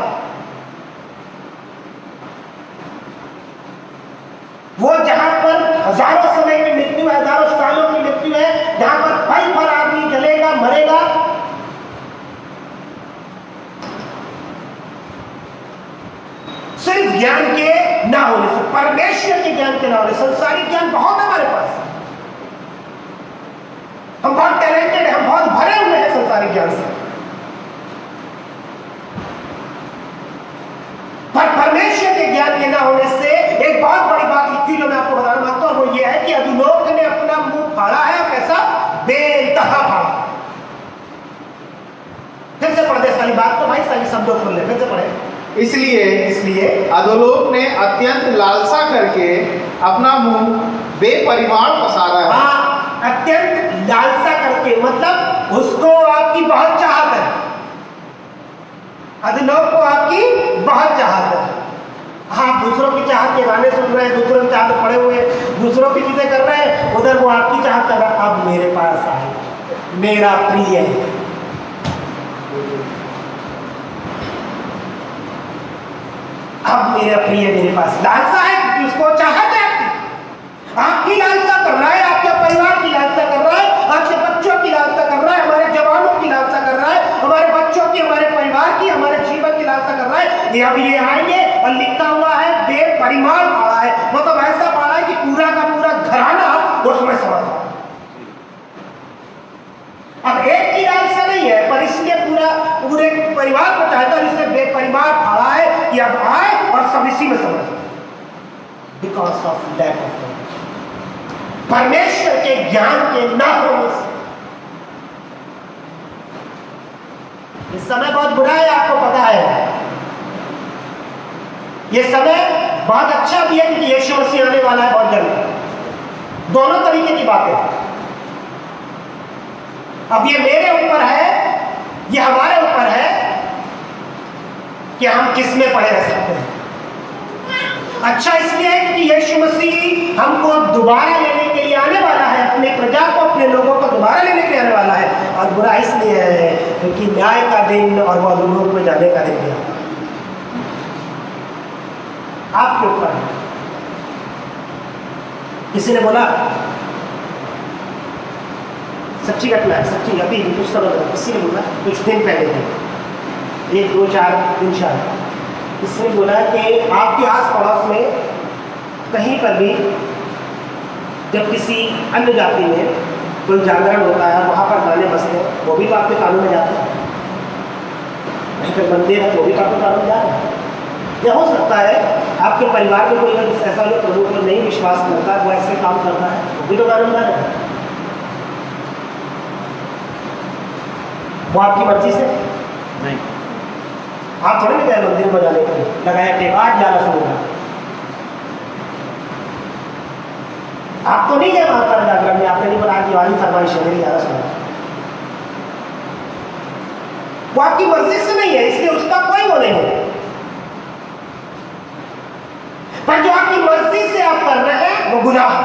वो जहां पर हजारों समय की मृत्यु है, हजारों सालों की मृत्यु है, जहां पर पल भर आदमी जलेगा मरेगा, सिर्फ ज्ञान के ना होने से, परमेश्वर के ज्ञान के ना होने। संसारिक ज्ञान बहुत है हमारे पास, हम बहुत टैलेंटेड हैं, हम बहुत भरे हुए हैं संसारिक ज्ञान से, पर परमेश्वर के ज्ञान के ना होने से एक बहुत बड़ी बात लिखी जो मैं आपको बताना मांगता हूं, और वो ये है कि अधोलोक ने अपना मुंह फाड़ा है। और कैसा? बेइंतहा फाड़ा। फिर से पढ़ दे सारी बात तो भाई, सारी शब्दों सुन ले, फिर से पढ़े। इसलिए अधोलोक ने अत्यंत लालसा करके अपना मुंह बेपरिमाण पसारा है। हाँ, अत्यंत लालसा करके, मतलब उसको आपकी बहुत चाहत है, अधोलोक को आपकी बहुत चाहत है। आप दूसरों की चाहत के गाने सुन रहे हैं, दूसरों की चाहत पड़े हुए, दूसरों की चीजें कर रहे हैं, उधर वो आपकी चाहत कर रहा है, अब मेरे पास आए, मेरा प्रिय है। अब मेरा प्रिय मेरे पास, लालसा है क्योंकि उसको चाहत है आपकी लालसा कर रहा है, आपके परिवार की लालसा कर रहा है, आपके बच्चों की लालसा कर रहा है, हमारे जवानों की लालसा कर रहा है, हमारे बच्चों की, हमारे परिवार की, हमारे जीवन की लालसा कर रहा है। ये अब ये आएंगे और लिखा हुआ है बेपरिमाण पाड़ा है, मतलब ऐसा पाड़ा है कि पूरा का पूरा घराना उसमें समझ। अब एक की लालसा नहीं है, पर इसलिए पूरे परिवार को चाहता है, इसलिए बेपरिमाण फाड़ा है कि अब आए और सब इसी में समझ, बिकॉज ऑफ लैक ऑफ परमेश्वर के ज्ञान के ना होने से। इस समय बहुत बुरा है, आपको पता है। ये समय बहुत अच्छा भी है क्योंकि यीशु मसीह आने वाला है बहुत जल्द। दोनों तरीके की बातें। अब ये मेरे ऊपर है, ये हमारे ऊपर है कि हम किस में पड़े रह सकते हैं। अच्छा इसलिए है कि यीशु मसीह हमको दोबारा लेने के लिए आने वाला है, अपने प्रजा को, अपने लोगों को दोबारा लेने के लिए आने वाला है। और बुरा इसलिए है क्योंकि न्याय का दिन और वो अधोलोक में जाने का दिन है आपके ऊपर है। किसी ने बोला सच्ची घटना है, सच्ची अभी कुछ समय किसी ने बोला कुछ दिन पहले थे, 1 2 4 दिन शायद, किसी ने बोला कि आपके आस पड़ोस में कहीं पर भी जब किसी अन्य जाति में कोई जागरण होता है, वहाँ पर गाने बजते हैं, वो भी आपके कानून में जाते हैं, फिर मंदिर है वो भी आपके कानून में जाते हैं। या हो सकता है आपके परिवार में कोई ऐसा जो प्रभु को नहीं विश्वास करता, वो ऐसे काम करता है, वो भी तो कानूनदार है। वो आपकी मर्जी से नहीं, आप थोड़ी नहीं गए मंदिर में जाने के लिए, लगाया टेप आज जाना शुरू हुआ, आप तो नहीं गए वहां पर जागरण में, आपने नहीं बोला कि वाली फरमाइश है मेरी ज्यादा सुना, वो आपकी मर्जी से नहीं है, इसलिए उसका कोई वो नहीं है। पर जो आपकी मर्जी से आप कर रहे हैं वो गुनाह है।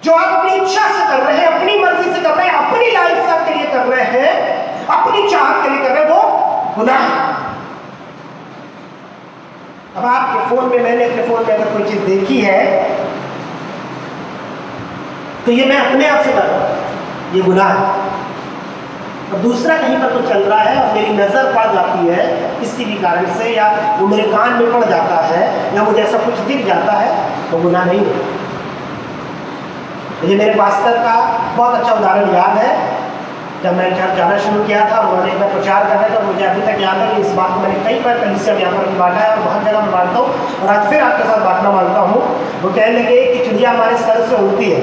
जो आप अपनी इच्छा से कर रहे हैं, अपनी मर्जी से कर रहे हैं, अपनी लालसा के लिए कर रहे हैं, अपनी चाहत के लिए कर रहे हैं, वो गुनाह है। अब आपके फोन में, मैंने अपने फोन में अगर कोई चीज देखी है तो ये मैं अपने आप से कर रहा हूं, ये गुनाह है। और दूसरा कहीं पर तो चल रहा है और मेरी नजर पड़ जाती है किसी भी कारण से, या वो मेरे कान में पड़ जाता है, या मुझे ऐसा कुछ दिख जाता है, तो गुनाह नहीं है। मुझे मेरे पास्टर का बहुत अच्छा उदाहरण याद है। जब मैं घर जाना शुरू किया था, उन्होंने मैं प्रचार कर रहा था, मुझे अभी तक याद है कि इस बात को मैंने कई बार कलीसिया में यहाँ पर बांटा है और बहुत जगह मैं बांटता हूँ, और आज फिर आपके साथ बांटना मांगता हूँ। वो कहने लगे कि चिड़िया हमारे सर से उड़ती है,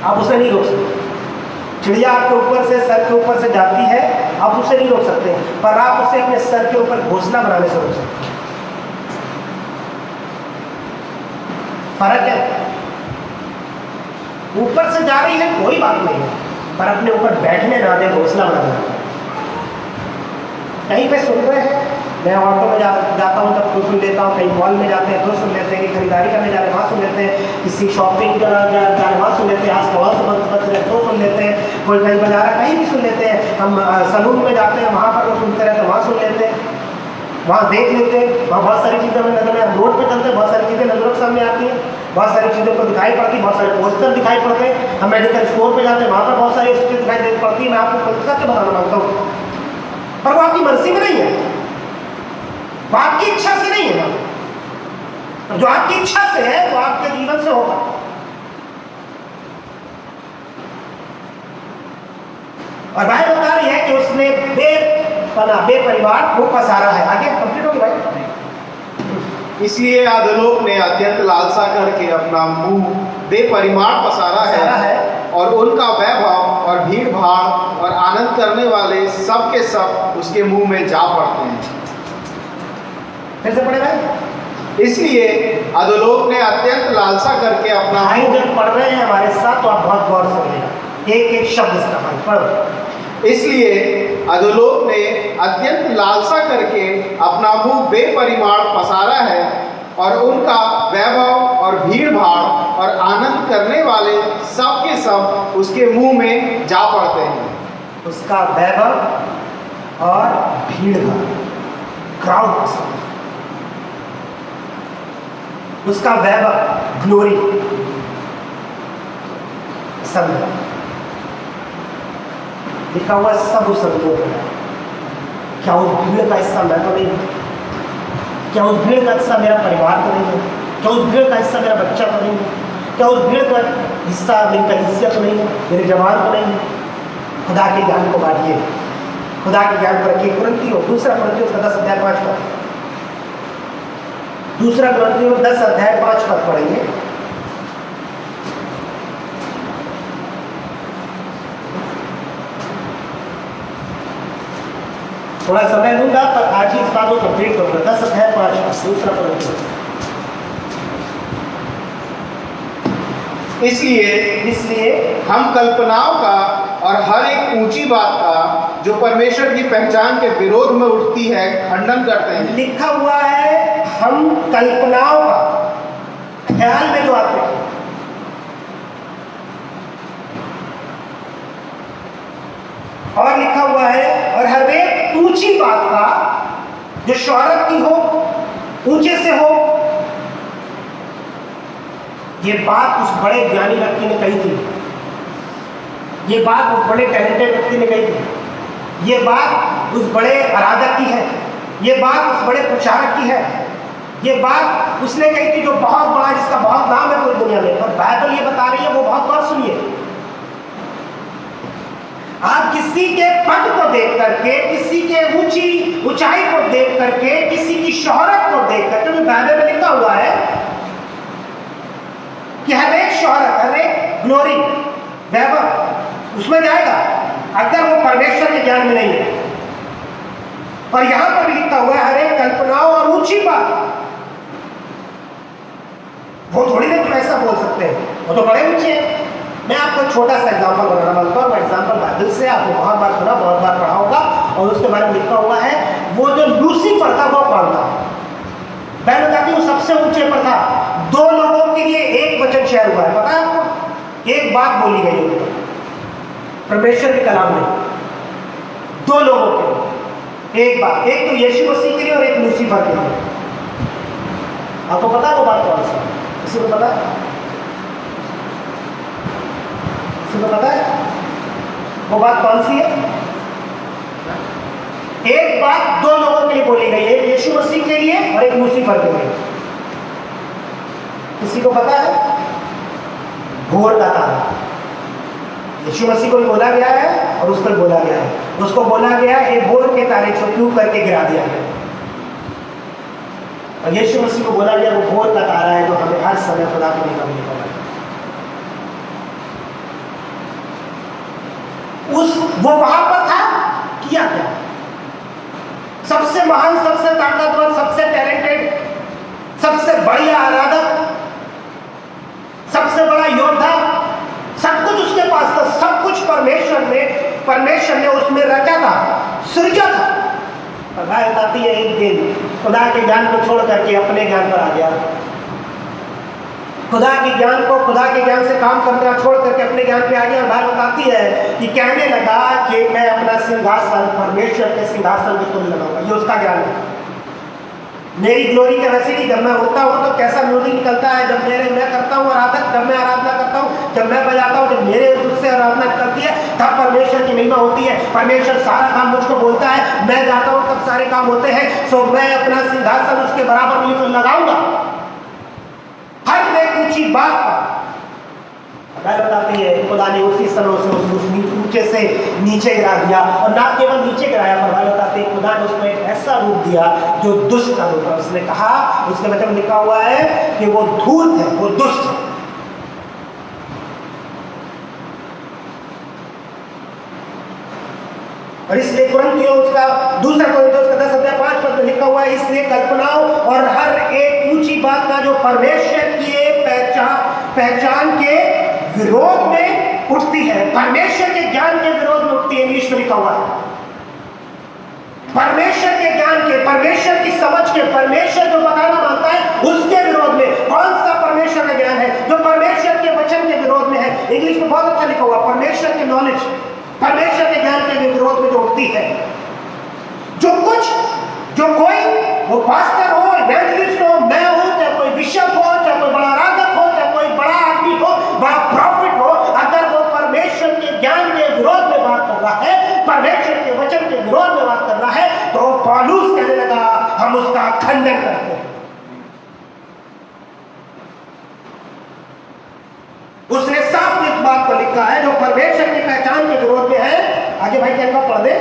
आप उसे नहीं रोक सकते। चिड़िया आपके ऊपर से, सर के ऊपर से जाती है, आप उसे नहीं रोक सकते, पर आप उसे अपने सर के ऊपर घोंसला बनाने से रोक सकते। फर्क है, ऊपर से जा रही है कोई बात नहीं है, पर अपने ऊपर बैठने ना दे, घोंसला बनाना। कहीं पे सुन रहे हैं, मैं ऑटो में जाता हूँ तब तो सुन लेता हूँ, कहीं मॉल में जाते हैं तो सुन लेते हैं, कि खरीदारी करने जा रहे हैं वहाँ सुन लेते हैं, किसी शॉपिंग जा रहे हैं वहाँ सुन लेते हैं, आस पड़ोस बच रहे तो सुन लेते हैं, कोई कहीं बाजार है कहीं भी सुन लेते हैं, हम सलून में जाते हैं वहाँ पर वो सुनते रहते हैं, वहाँ सुन लेते हैं, वहाँ देख लेते हैं, वहाँ बहुत सारी चीज़ें हमें नजर में, हम रोड पे चलते हैं बहुत सारी चीज़ें नजरों के सामने आती हैं, बहुत सारी चीज़ों को दिखाई पड़ती है, बहुत सारे पोस्टर दिखाई पड़ते हैं, हम मेडिकल स्टोर पे जाते हैं वहाँ पर बहुत सारी चीज़ें दिखाई पड़ती है। मैं आपको कल करके बताना मांगता हूँ, पर वो आपकी मर्जी में नहीं है, वो आपकी इच्छा से नहीं है। जो आपकी इच्छा से है वो आपके जीवन से होगा। और बाइबल बता रही है कि उसने बेपरिवार को पसारा है। आगे कंप्लीट होगी भाई। इसलिए अधोलोक ने अत्यंत लालसा करके अपना मुंह बेपरिमाण पसारा है और उनका वैभव और भीड़ भाड़ और आनंद करने वाले सब के सब उसके मुंह में जा पड़ते हैं। फिर से पढ़े भाई। इसलिए अधोलोक ने अत्यंत लालसा करके अपना भाई जब पढ़ रहे हैं हमारे साथ तो आप बहुत गौर से सुनिएगा, एक एक शब्द इसका भाई पढ़ो। इसलिए अधोलोक ने अत्यंत लालसा करके अपना मुंह बेपरिमाण पसारा है और उनका वैभव और भीड़ भाड़ और आनंद करने वाले सब के सब उसके मुंह में जा पड़ते हैं। उसका वैभव और भीड़ भाड़, क्राउड पसंद, उसका वैभव, ग्लोरी पसंद, लिखा हुआ सब उस संयोग है। क्या उस भीड़ का हिस्सा मैं तो नहीं हूँ? क्या उस भीड़ का हिस्सा मेरा परिवार तो नहीं है? क्या उस भीड़ का हिस्सा मेरा बच्चा तो नहीं है? क्या उस भीड़ का हिस्सा मेरी कलीसिया तो नहीं है, मेरे जवान तो नहीं है? खुदा के ज्ञान को बांटिए, खुदा के ज्ञान को रखिए। कुरिन्थियों, दूसरा कुरिन्थियों 10 अध्याय 5 पद, दूसरा कुरिन्थियों 10 अध्याय 5 पद पढ़ेंगे। थोड़ा समय लूंगा पर आज ही इस बात को कंप्लीट करूंगा। 10 अध्याय 5 दूसरा कुरिन्थियों। इसलिए हम कल्पनाओं का और हर एक ऊंची बात का जो परमेश्वर की पहचान के विरोध में उठती है खंडन करते हैं। लिखा हुआ है हम कल्पनाओं का, ख्याल में जो आते हैं, और लिखा हुआ है और हर एक ऊंची बात का जो शोहरत की हो, ऊंचे से हो, ये बात उस बड़े ज्ञानी व्यक्ति ने कही थी, ये बात उस बड़े टैलेंटेड व्यक्ति ने कही थी, ये बात उस बड़े आराधक की है, ये बात उस बड़े प्रचारक की है, ये बात उसने कही थी जो बहुत बड़ा, जिसका बहुत नाम है पूरी दुनिया में। पर बाइबल ये बता रही है, वो बहुत गौर सुनिए, आप किसी के पद को देख करके, किसी के ऊंचाई को देख करके, किसी की शोहरत को देख करके, तो बाइबल में लिखा हुआ है कि हर एक शोहरत, हर एक ग्लोरी, वैभव उसमें जाएगा अगर वो परमेश्वर के ज्ञान में नहीं है। और यहां पर भी लिखा हुआ है हर एक कल्पनाओं और ऊंची बात। वो थोड़ी देर ऐसा बोल सकते हैं, वो तो बड़े ऊंचे हैं। मैं आपको छोटा सा एग्जाम्पल बनाना मांगता हूँ। एग्जाम्पल बाइबल से आपने बहुत बार सुना, बहुत बार पढ़ा होगा, और उसके बारे में लिखा हुआ है वो जो लूसीफर था वो कौन था? मैं बताती हूँ सबसे ऊंचे पर था। 2 लोगों के लिए एक वचन शेयर हुआ है, पता है आपको? एक बात बोली गई है परमेश्वर के कलाम में, 2 लोगों के एक बात, एक तो यीशु मसीह के लिए और एक लूसीफर के लिए। आपको पता है वो बात कौन सी? किसी को पता है? किसी को पता है वो बात कौन सी है? एक बात 2 लोगों के लिए बोली गई है, एक यीशु मसीह के लिए और एक लूसीफर के लिए। किसी को पता है? भोर का तारा। यीशु मसीह को भी बोला गया है और उसको बोला गया है, उसको बोला गया है भोर के तारे को क्यों करके गिरा दिया गया, और यीशु मसीह को बोला गया वो भोर का तारा है जो हमें हर समय खुदा को नहीं करने वाला। वो वहां पर था, किया क्या? सबसे महान, सबसे ताकतवर, सबसे टैलेंटेड, सबसे बढ़िया आराधक, सबसे बड़ा योद्धा, सब कुछ उसके पास था, सब कुछ परमेश्वर ने उसमें रचा था, सृजा था। और बात बताती है एक दिन खुदा के ज्ञान को छोड़ करके अपने ज्ञान पर आ गया, खुदा के ज्ञान से काम करना छोड़ करके अपने ज्ञान पे आ गया। और बात बताती है कि कहने लगा कि मैं अपना सिंहासन परमेश्वर के सिंहासन के तुल्य लगाऊंगा। ये उसका ज्ञान है। मेरी ग्लोरी का वैसे कि जब मैं उठता हूँ तो कैसा म्यूजिक निकलता है, जब मैं करता हूँ आराधक, जब मैं आराधना करता हूँ, जब मैं बजाता हूँ, जब मेरे उससे आराधना निकलती है, तब परमेश्वर की महिमा होती है। परमेश्वर सारा काम मुझको बोलता है, मैं जाता हूँ तब सारे काम होते हैं। सो मैं अपना सिंहासन उसके बराबर बिल्कुल लगाऊंगा, हर एक ऊंची बात पर बताती है खुदा ने उसी समय से उस ऊंचे से नीचे गिरा दिया। और ना केवल नीचे गिराया, पर भाई बताते हैं खुदा ने उसको एक ऐसा रूप दिया जो दुष्ट का रूप है। उसने कहा, उसके वचन में लिखा हुआ है कि वो धूर्त है, वो दुष्ट है। और इसलिए कुरिन्थियों उसका दूसरा कुरिन्थियों उसका 10:5 में लिखा हुआ है, इसलिए कल्पनाओं और हर एक ऊंची बात का जो परमेश्वर की पहचान के विरोध में उठती है, परमेश्वर के ज्ञान के विरोध में उठती है। इंग्लिश में लिखा हुआ है परमेश्वर के ज्ञान के, परमेश्वर की समझ के, परमेश्वर जो बताना मांगता है उसके विरोध में। कौन सा परमेश्वर का ज्ञान है? जो परमेश्वर के वचन के विरोध में है। इंग्लिश में बहुत अच्छा लिखा हुआ, परमेश्वर के नॉलेज, परमेश्वर के ज्ञान के विरोध में जो उठती है। जो कोई वो पास्टर हो, इवेंजलिस्ट हो, मैं हूं, चाहे कोई बिशप हो, चाहे कोई बड़ा आराधक हो, चाहे कोई बड़ा आदमी हो, बड़ा प्रॉफिट हो, अगर वो परमेश्वर के ज्ञान के विरोध में बात कर रहा है, परमेश्वर के वचन के विरोध में बात कर रहा है, तो पौलुस कहने लगा हम उसका खंडन करते हैं। उसने साफ इस बात को लिखा है जो परमेश्वर की पहचान के विरोध में है। आगे भाई क्या पढ़ दे।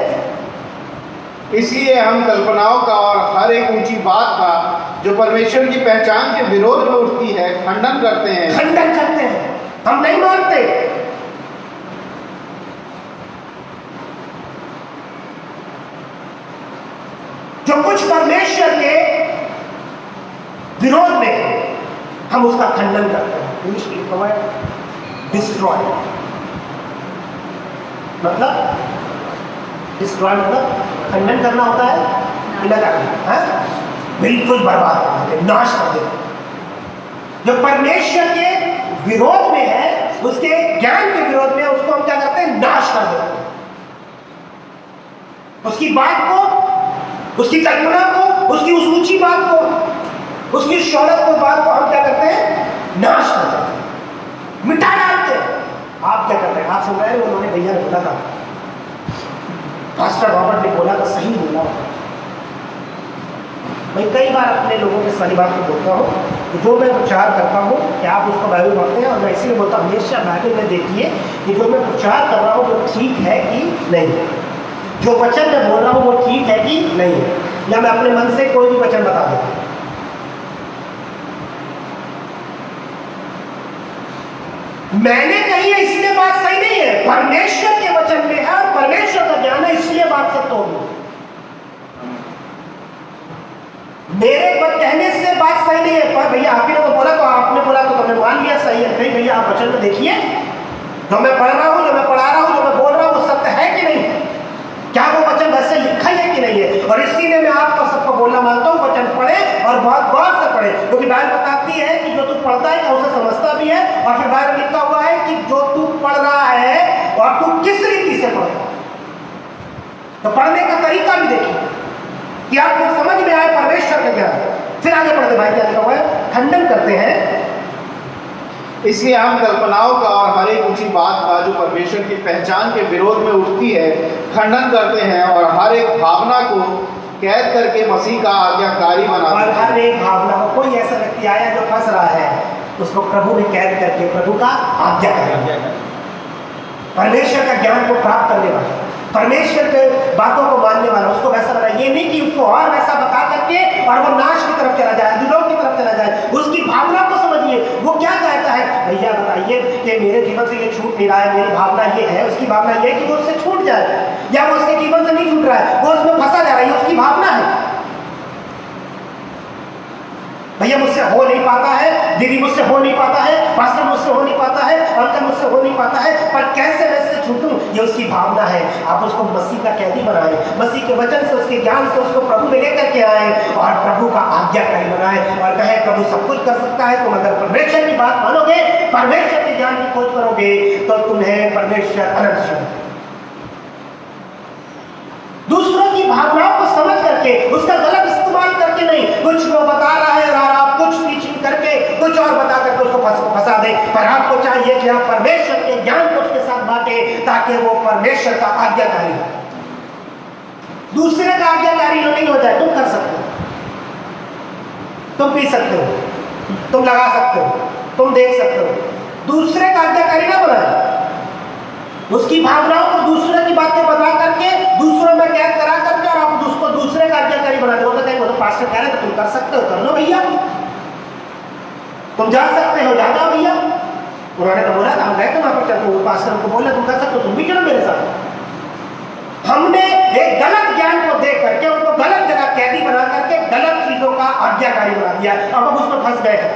इसलिए हम कल्पनाओं का और हर एक ऊंची बात का जो परमेश्वर की पहचान के विरोध में उठती है खंडन करते हैं, हम नहीं मानते। जो कुछ परमेश्वर के विरोध में है हम उसका खंडन करते हैं। डिस्ट्रॉय मतलब खंडन करना होता है, बिल्कुल बर्बाद कर देते, नाश कर देते। जो परमेश्वर के विरोध में है, उसके ज्ञान के विरोध में, उसको हम क्या करते हैं? नाश कर देते हैं। उसकी बात को, उसकी कल्पना को, उसकी उस ऊंची बात को, उसकी शौहरत को, बात को हम क्या करते हैं? नाश कर देते हैं। मिटा डालते हैं। आप क्या करते हैं? आप सुन रहे हैं, उन्होंने भैया ने बोला था, पास्टर रॉबर्ट ने बोला था, सही बोला। मैं कई बार अपने लोगों के सारी बात को बोलता हूँ कि जो मैं प्रचार करता हूँ कि आप उसको बाइबल पढ़ते हैं, और मैं इसीलिए बोलता हूँ हमेशा बाइबल में देखिए कि जो मैं प्रचार कर रहा हूँ वो ठीक है कि नहीं, जो वचन मैं बोल रहा हूँ वो ठीक है कि नहीं है, या मैं अपने मन से कोई भी वचन बता देता हूँ। मैंने कही है इसलिए बात सही नहीं है, परमेश्वर के वचन में है और परमेश्वर का ज्ञान है, इसलिए बात सत्य होगी। मेरे कहने से बात सही नहीं है, पर भैया आप ही ने तो बोला, तो आपने बोला तो तुमने मान लिया सही है। नहीं भैया, आप वचन में देखिए, जो मैं पढ़ रहा हूँ, जो मैं पढ़ा रहा हूँ, जो मैं बोल रहा हूँ वो सत्य है कि नहीं, क्या वो वचन वैसे लिखा है कि नहीं है। और इसीलिए मैं आपको सबको बोलना मानता हूँ, वचन पढ़े और बहुत गौर से पढ़े, क्योंकि बाइबल बताती है कि जो तू पढ़ता है उसे समझता भी है। और फिर बाइबल लिखा हुआ है कि जो तू पढ़ रहा है और तू किस रीति से पढ़ रहा है, तो पढ़ने का तरीका भी देखिए कि आपको समझ में आए परमेश्वर का ज्ञान। फिर आगे बढ़ते भाई, क्या लिखा हुआ है? खंडन करते हैं, इसलिए हम कल्पनाओं का और हर एक ऊंची बात का जो परमेश्वर की पहचान के विरोध में उठती है खंडन करते हैं, और हर एक भावना को कैद करके मसीह का आज्ञाकारी बनाते और हैं। हर एक भावना को, कोई ऐसा व्यक्ति आया जो फंस रहा है, उसको प्रभु में कैद करके प्रभु का आज्ञाकारी, परमेश्वर का ज्ञान को प्राप्त करने वाला, परमेश्वर के बातों को मानने वाला, उसको वैसा बना। ये नहीं कि उसको और वैसा बता करके और वो नाश की तरफ चला जाए, दुर्योग की तरफ चला जाए। उसकी भावना को समझिए, वो क्या कहता है। भैया बताइए कि मेरे जीवन से ये छूट नहीं रहा है, मेरी भावना ये है, उसकी भावना ये है कि वो उससे छूट जाए, या वो उसके जीवन से नहीं छूट रहा है, वो उसमें फंसा जा रहा है, उसकी भावना है। भैया मुझसे हो नहीं पाता है, दीदी मुझसे हो नहीं पाता है, पास्टर मुझसे हो नहीं पाता है, अंकल मुझसे हो नहीं पाता है, पर कैसे मैं इससे छूटूं, ये उसकी भावना है। आप उसको मसीह का कैदी बनाएं, मसीह के वचन से, उसके ज्ञान से उसको प्रभु में लेकर के आए और प्रभु का आज्ञाकारी बनाएं, और कहे प्रभु सब कुछ कर सकता है। तुम अगर परमेश्वर की बात मानोगे, परमेश्वर के ज्ञान की खोज करोगे, तो तुम्हें परमेश्वर अनंत जीवन, दूसरों की भावनाओं को समझ करके, उसका गलत इस्तेमाल करके नहीं, कुछ वो बता रहा है और आप कुछ टीचिंग करके कुछ और बता करके उसको फंसा दे। पर आपको चाहिए कि आप परमेश्वर के ज्ञान को उसके साथ बांटे, ताकि वो परमेश्वर का आज्ञाकारी हो, दूसरे का आज्ञाकारी नहीं हो जाए। तुम कर सकते हो, तुम पी सकते हो, तुम लगा सकते हो, तुम देख सकते हो, दूसरे का आज्ञाकारी ना बनाए। उसकी भावनाओं को दूसरे की बातें बता करके, दूसरों में कैद करा करके, और आप उसको दूसरे का आज्ञाकारी बना दो। वो तो पास्टर कह रहे हैं तो तुम कर सकते हो, कर लो भैया, तुम जा सकते हो, जा जाओ भैया। उन्होंने तो बोला था, हम गए थे वहां पर, चलते हुए पास्टर को बोला तुम कर सकते हो, तुम भी चलो मेरे साथ। हमने एक गलत ज्ञान को देख करके उनको गलत जगह कैदी बना करके गलत चीजों का आज्ञाकारी बना दिया, अब हम उसमें फंस गए हैं।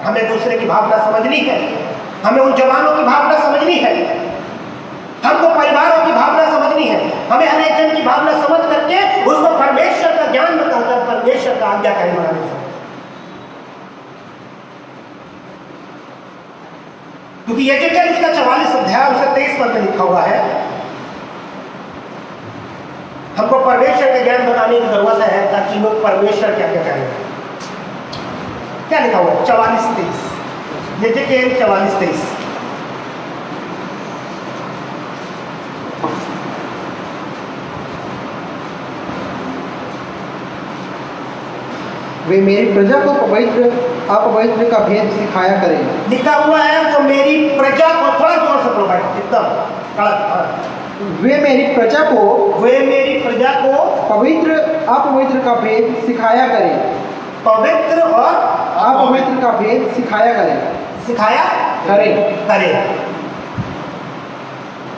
हमें दूसरे की भावना समझनी है, हमें उन जवानों की भावना समझनी है, हमको परिवारों की भावना समझनी है, हमें हर एक जन की भावना समझ करके उसको परमेश्वर का ज्ञान बताकर परमेश्वर का आज्ञाकारी बनाने चाहिए। क्योंकि ये जो इसका 44 अध्याय उसका 23 पद में लिखा हुआ है, हमको परमेश्वर का ज्ञान बताने की जरूरत है, ताकि लोग परमेश्वर क्या क्या करेंगे। क्या लिखा हुआ है? 44:23, यजेकिएल 44:23। वे मेरी प्रजा को पवित्र अपवित्र का भेद सिखाया करें। लिखा हुआ है जो मेरी प्रजा को, थोड़ा जोर से बोलो भाई, एकदम। वे मेरी प्रजा को पवित्र अपवित्र का भेद सिखाया करें। पवित्र और अपवित्र का भेद सिखाया करें। सिखाया करें।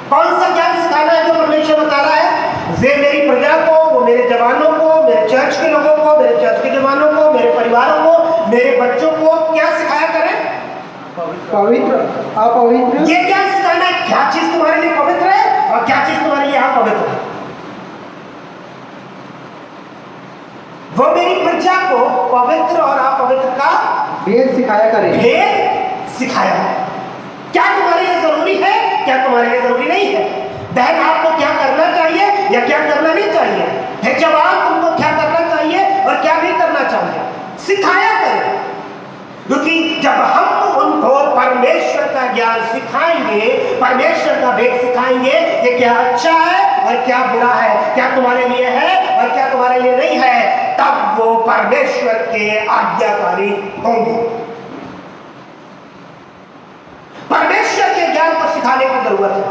कौन सा ज्ञान सिखाना है जो परमेश्वर बता रहा है? वे मेरी प्रजा को, वो मेरे जवानों को, मेरे चर्च के लोगों को, मेरे चर्च के जवानों को, मेरे परिवारों को, मेरे बच्चों को क्या सिखाया करें? पवित्र अपवित्र। ये क्या सिखाना है? क्या चीज तुम्हारे लिए पवित्र है और क्या चीज तुम्हारे लिए अपवित्र है। वो मेरी प्रजा को पवित्र और अपवित्र का भेद सिखाया करें। भेद सिखाया है। क्या तुम्हारे लिए जरूरी है, क्या तुम्हारे लिए जरूरी नहीं है? बहन आपको क्या करना चाहिए या क्या करना नहीं चाहिए है, जवाब तुमको क्या करना चाहिए और क्या नहीं करना चाहिए, सिखाया करें। क्योंकि जब हम उनको परमेश्वर सिखाएंगे, परमेश्वर का भेद सिखाएंगे कि क्या अच्छा है और क्या बुरा है, क्या तुम्हारे लिए है और क्या तुम्हारे लिए नहीं है, तब वो परमेश्वर के आज्ञाकारी होंगे। परमेश्वर के ज्ञान को सिखाने की जरूरत है।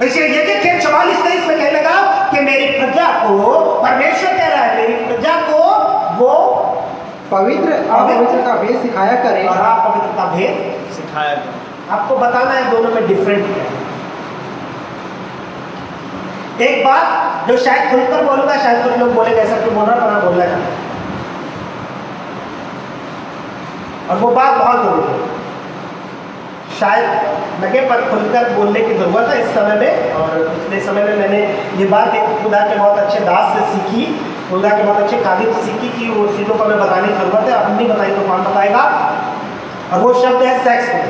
इसलिए ये 44-23 में कहने लगा कि मेरी प्रजा को, परमेश्वर कह रहा है, मेरी प्रजा को वो पवित्र अपवित्र का भेद सिखाया करे और अपवित्र का भेद सिखाया गया। आपको बताना है दोनों में डिफरेंट क्या है। एक बात जो शायद खुलकर बोलूंगा, शायद कुछ लोग बोलेंगे ऐसा क्यों बोल रहा, पर मैं बोलना चाहता हूं, और वो बात बहुत जरूरी है। शायद लगे पर खुलकर बोलने की जरूरत है इस समय में। और पिछले समय में मैंने ये बात एक खुदा के बहुत अच्छे दास से सीखी, खुदा के बहुत अच्छे कादिर से सीखी कि वो चीज़ों को हमें बताने की जरूरत है। अब नहीं बताई तो कौन बताएगा। और वो शब्द है सेक्स में।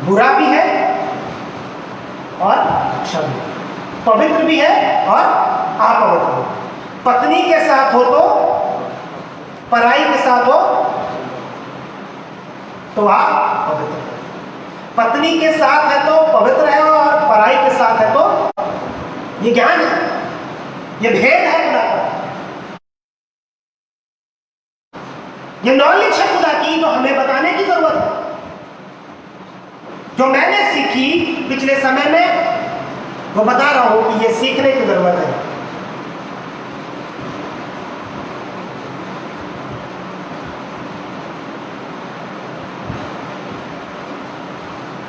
बुरा भी है और अच्छा भी, पवित्र भी है और अपवित्र। पत्नी के साथ हो तो पराई के साथ हो तो आप पवित्र, पत्नी के साथ है तो पवित्र है और पराई के साथ है तो, ये ज्ञान है, ये भेद है खुदा का, ये नॉलेज है खुदा की, तो हमें बताने की जरूरत है। जो मैंने सीखी पिछले समय में वो बता रहा हूं कि ये सीखने की जरूरत है।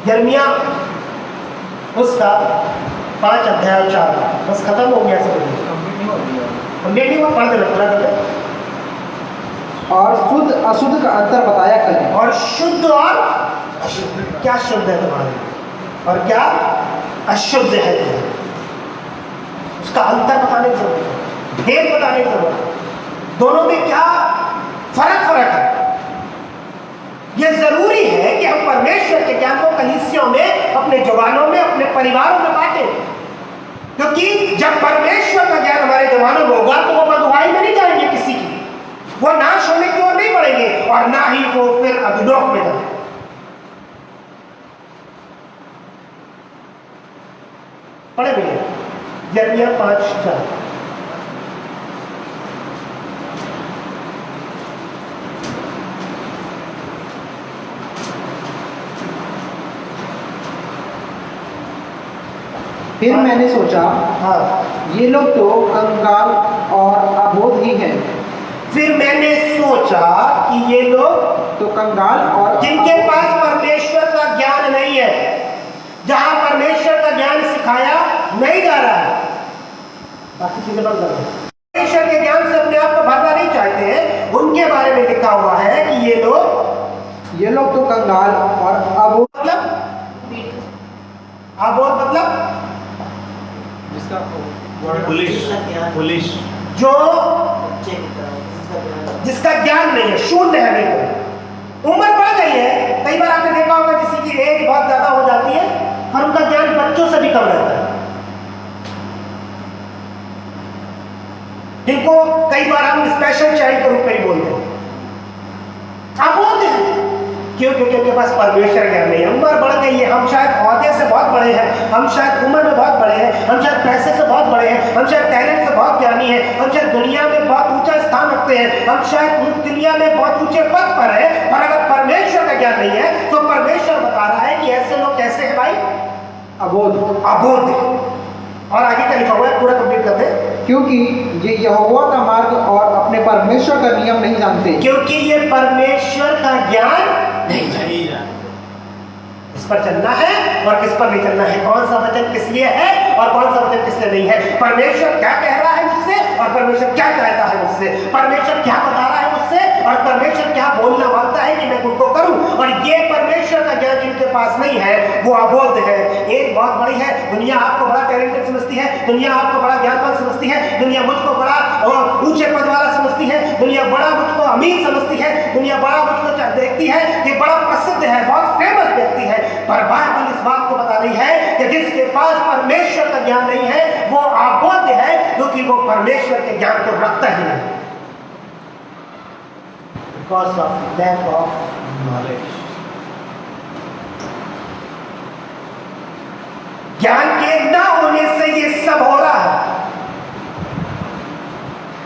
यिर्मयाह उसका 5 अध्याय 4, बस खत्म हो गया सब, कंप्लीट नहीं हुआ, पढ़ देना पूरा कर दे। और शुद्ध अशुद्ध का अंतर बताया करें। और शुद्ध और अशुद्ध, क्या शुद्ध है तुम्हारे लिए और क्या अशुद्ध है तुम्हारे, उसका अंतर बताने की जरूरत है, भेद बताने की जरूरत है, दोनों में क्या फर्क है। यह जरूरी है कि हम परमेश्वर के ज्ञान को कलीसियों में, अपने जवानों में, अपने परिवारों में बांटें, क्योंकि जब परमेश्वर का ज्ञान हमारे जवानों में होगा तो वो बदुआई में नहीं जाएंगे किसी की, वो नाश होने की ओर नहीं बढ़ेंगे और ना ही वो फिर अधोलोक में जाएंगे। पढ़े भैया यिर्मयाह 5:4। फिर मैंने सोचा, हाँ, ये लोग तो कंगाल और अबोध ही हैं। फिर मैंने सोचा कि ये लोग तो कंगाल और जिनके पास परमेश्वर का ज्ञान नहीं है, जहां परमेश्वर का ज्ञान सिखाया नहीं जा रहा है, बाकी चीजें बंद कर दो, परमेश्वर के ज्ञान से अपने आप को भरना नहीं चाहते हैं, उनके बारे में लिखा हुआ है कि ये लोग तो कंगाल और अबोध, मतलब अबोध मतलब पुलिस जो जिसका ज्ञान नहीं है, शून्य है, बिल्कुल। उम्र बढ़ गई है, कई बार आपने देखा होगा किसी की एज बहुत ज्यादा हो जाती है और उनका ज्ञान बच्चों से भी कम रहता है, जिनको कई बार हम स्पेशल चाइल्ड के रूप में ही बोलते हैं। आप बोलते हैं क्यों? क्योंकि उनके पास परमेश्वर ज्ञान नहीं है। उम्र बढ़ गई है, हम शायद औहदे से बहुत बड़े हैं, हम शायद उम्र में बहुत बड़े हैं, हम शायद पैसे से बहुत बड़े हैं, हम शायद टैलेंट से बहुत ज्ञानी हैं, हम शायद दुनिया में बहुत ऊंचा स्थान रखते हैं, हम शायद दुनिया में बहुत ऊंचे पद पर है, पर अगर परमेश्वर का ज्ञान नहीं है तो परमेश्वर बता रहा है कि ऐसे लोग कैसे हैं भाई? अबोध। और आगे क्या लिखा हुआ है, पूरा कंप्लीट कर दे। क्योंकि ये यहोवा का मार्ग और अपने परमेश्वर का नियम नहीं जानते। क्योंकि ये परमेश्वर का ज्ञान नहीं जानते, इस पर चलना है और किस पर नहीं चलना है, कौन सा वचन किस लिए है और कौन सा वचन किस लिए नहीं है, परमेश्वर क्या कह रहा है मुझसे और परमेश्वर क्या चाहता है मुझसे, परमेश्वर क्या बता रहा है मुझसे और परमेश्वर क्या बोलना मांगता है कि मैं उनको करूं। और ये परमेश्वर का ज्ञान जिनके पास नहीं है वो अबोध है। एक बहुत बड़ी है, दुनिया आपको बड़ा टैलेंटेड समझती है, दुनिया आपको बड़ा ज्ञानवान समझती है, दुनिया मुझको बड़ा और ऊंचे पद वाला समझती है, दुनिया बड़ा मुझको अमीर समझती है, दुनिया बड़ा मुझको देखती है कि बड़ा प्रसिद्ध है, बहुत फेमस व्यक्ति है, पर बाइबल इस बात को बता रही है कि जिसके पास परमेश्वर का ज्ञान नहीं है वो अबोध है, क्योंकि वो परमेश्वर के ज्ञान को रखता ही नहीं, because of lack of knowledge. ज्ञान के ना होने से ये सब हो रहा है।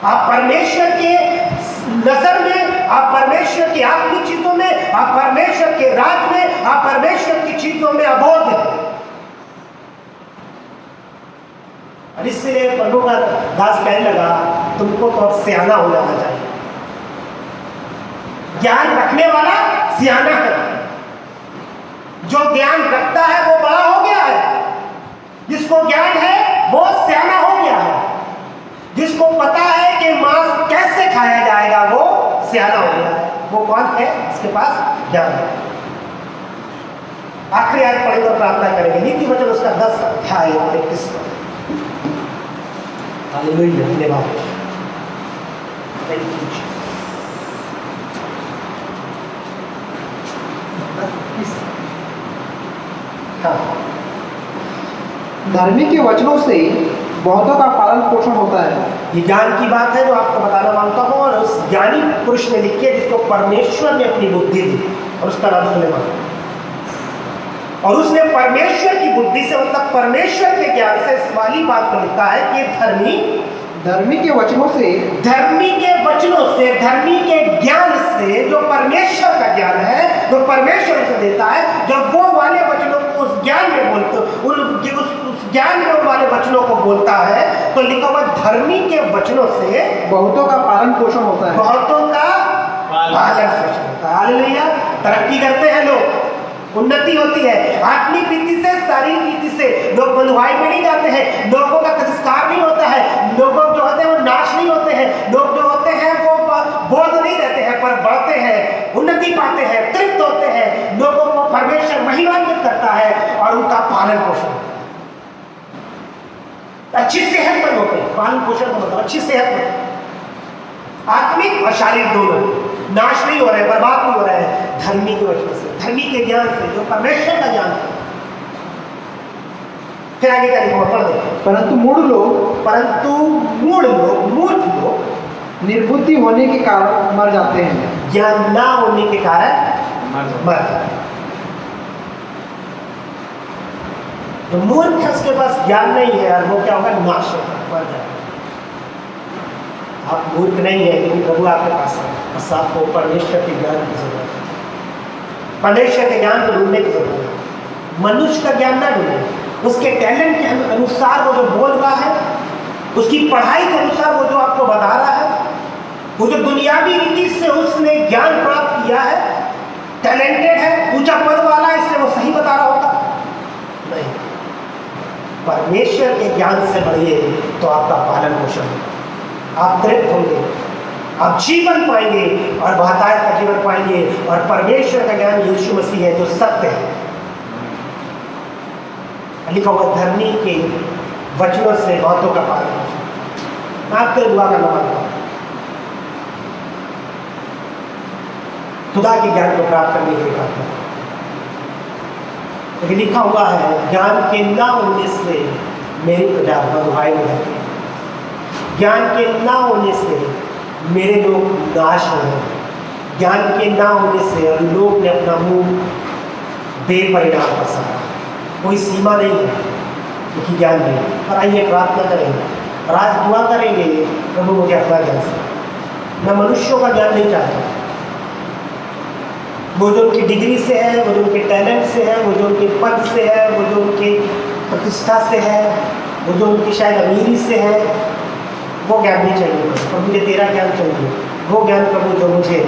आप परमेश्वर के नजर में, आप परमेश्वर की आत्मिक चीजों में, आप परमेश्वर के राज में, आप परमेश्वर की चीजों में अबोध हैं। और इसलिए प्रभु का दास कहने लगा तुमको तो अब सियाना हो जाना चाहिए। ज्ञान रखने वाला सियाना है, जो ज्ञान रखता है वो बड़ा हो गया है, जिसको ज्ञान है वो सियाना हो गया है, जिसको पता है कि मांस कैसे खाया जाएगा वो सियाना हो गया है। वो कौन है? इसके पास ज्ञान है। आखिरी आयत पढ़ेंगे, प्रार्थना करेंगे। नीति वचन उसका 10 अध्याय 21। हालेलुया, धन्यवाद। Thank you Jesus. धर्मी के वचनों से बहुतों का पालन पोषण होता है। ये ज्ञान की बात है जो आपको बताना मांगता हूं, और उस ज्ञानी पुरुष ने लिखी है जिसको परमेश्वर ने अपनी बुद्धि दी, और उसका नाम सुलेमान। और उसने परमेश्वर की बुद्धि से, मतलब परमेश्वर के ज्ञान से इस वाली बात को लिखा है कि धर्मी के वचनों से, धर्मी के वचनों से, धर्मी के ज्ञान से, जो परमेश्वर का ज्ञान है, जो परमेश्वर उसे देता है, जब वो वाले वचनों को उस ज्ञान में बोलते, उस ज्ञान में वाले वचनों को बोलता है, तो लिखा हुआ धर्मी के वचनों से बहुतों का पालन पोषण होता है। बहुतों का पालन पोषण होता है। हालेलुया। तरक्की करते हैं लोग, उन्नति होती है आत्मिक रीति से, शारीरिक रीति से। लोग बंधुआई में नहीं जाते हैं, लोगों का तिरस्कार नहीं होता है, लोग जो होते हैं वो नाश नहीं होते हैं, लोग जो होते हैं वो बोझ नहीं रहते हैं, पर बढ़ते हैं, उन्नति पाते हैं, तृप्त होते हैं। लोगों को परमेश्वर महिमान्वित करता है और उनका पालन पोषण, अच्छी सेहतमंद होते हैं। पालन पोषण का मतलब अच्छी सेहतमंद, आत्मिक और शारीरिक दोनों, नाश नहीं हो रहे, बर्बाद नहीं हो रहे हैं, धर्मी की वजह से, धर्मी के ज्ञान से, जो परमेश्वर का ज्ञान है। फिर आगे का लिखो, पढ़ दे। परंतु मूढ़ लोग, मूर्ख लोग निर्बुद्धि होने के कारण मर जाते हैं। ज्ञान ना होने के कारण मर जाते हैं। तो मूर्ख है, उसके पास ज्ञान नहीं है, और वो क्या होगा? नाश होगा, मर जाएगा। आप मूर्ख नहीं है, लेकिन प्रभु आपके पास है, बस आपको परमेश्वर के ज्ञान की जरूरत है, परमेश्वर के ज्ञान को ढूंढने की जरूरत है। मनुष्य का ज्ञान ना ढूंढे, उसके टैलेंट के अनुसार वो जो बोल रहा है, उसकी पढ़ाई के अनुसार वो जो आपको बता रहा है, वो जो दुनियावी रीति से उसने ज्ञान प्राप्त किया है, टैलेंटेड है, ऊंचा पद वाला है, इसलिए वो सही बता रहा होगा? नहीं, परमेश्वर के ज्ञान से बढ़िए तो आपका पालन पोषण, आप तृप्त होंगे, आप जीवन पाएंगे और बहुतायत का जीवन पाएंगे। और परमेश्वर का ज्ञान यीशु मसीह है जो सत्य है। लिखा हुआ धर्मी के वचनों से बहुतों का पालन पोषण। मैं आपके दुआ करना मांगता हूं, खुदा के ज्ञान को प्राप्त करने के लिए प्रार्थना। लेकिन लिखा हुआ है ज्ञान के ना होने से मेरी प्रजा बंधुआई में रहती है, ज्ञान के ना होने से मेरे लोग नाश हो रहे हैं, ज्ञान के ना होने से लोग ने अपना मुंह बेपरिणाम पसारा। कोई सीमा नहीं है क्योंकि ज्ञान दिया। और आइए प्रार्थना करेंगे और आज दुआ करेंगे, प्रभु मुझे अपना ज्ञान से, मैं मनुष्यों का ज्ञान नहीं चाहता, वो जो उनकी डिग्री से है, वो जो उनके टैलेंट से है, वो जो उनके पद से है, वो जो उनकी प्रतिष्ठा से है, वो जो उनकी शायद अमीरी से है, वो ज्ञान नहीं चाहिए पर मुझे तेरा ज्ञान चाहिए। वो ज्ञान प्रभु जो मुझे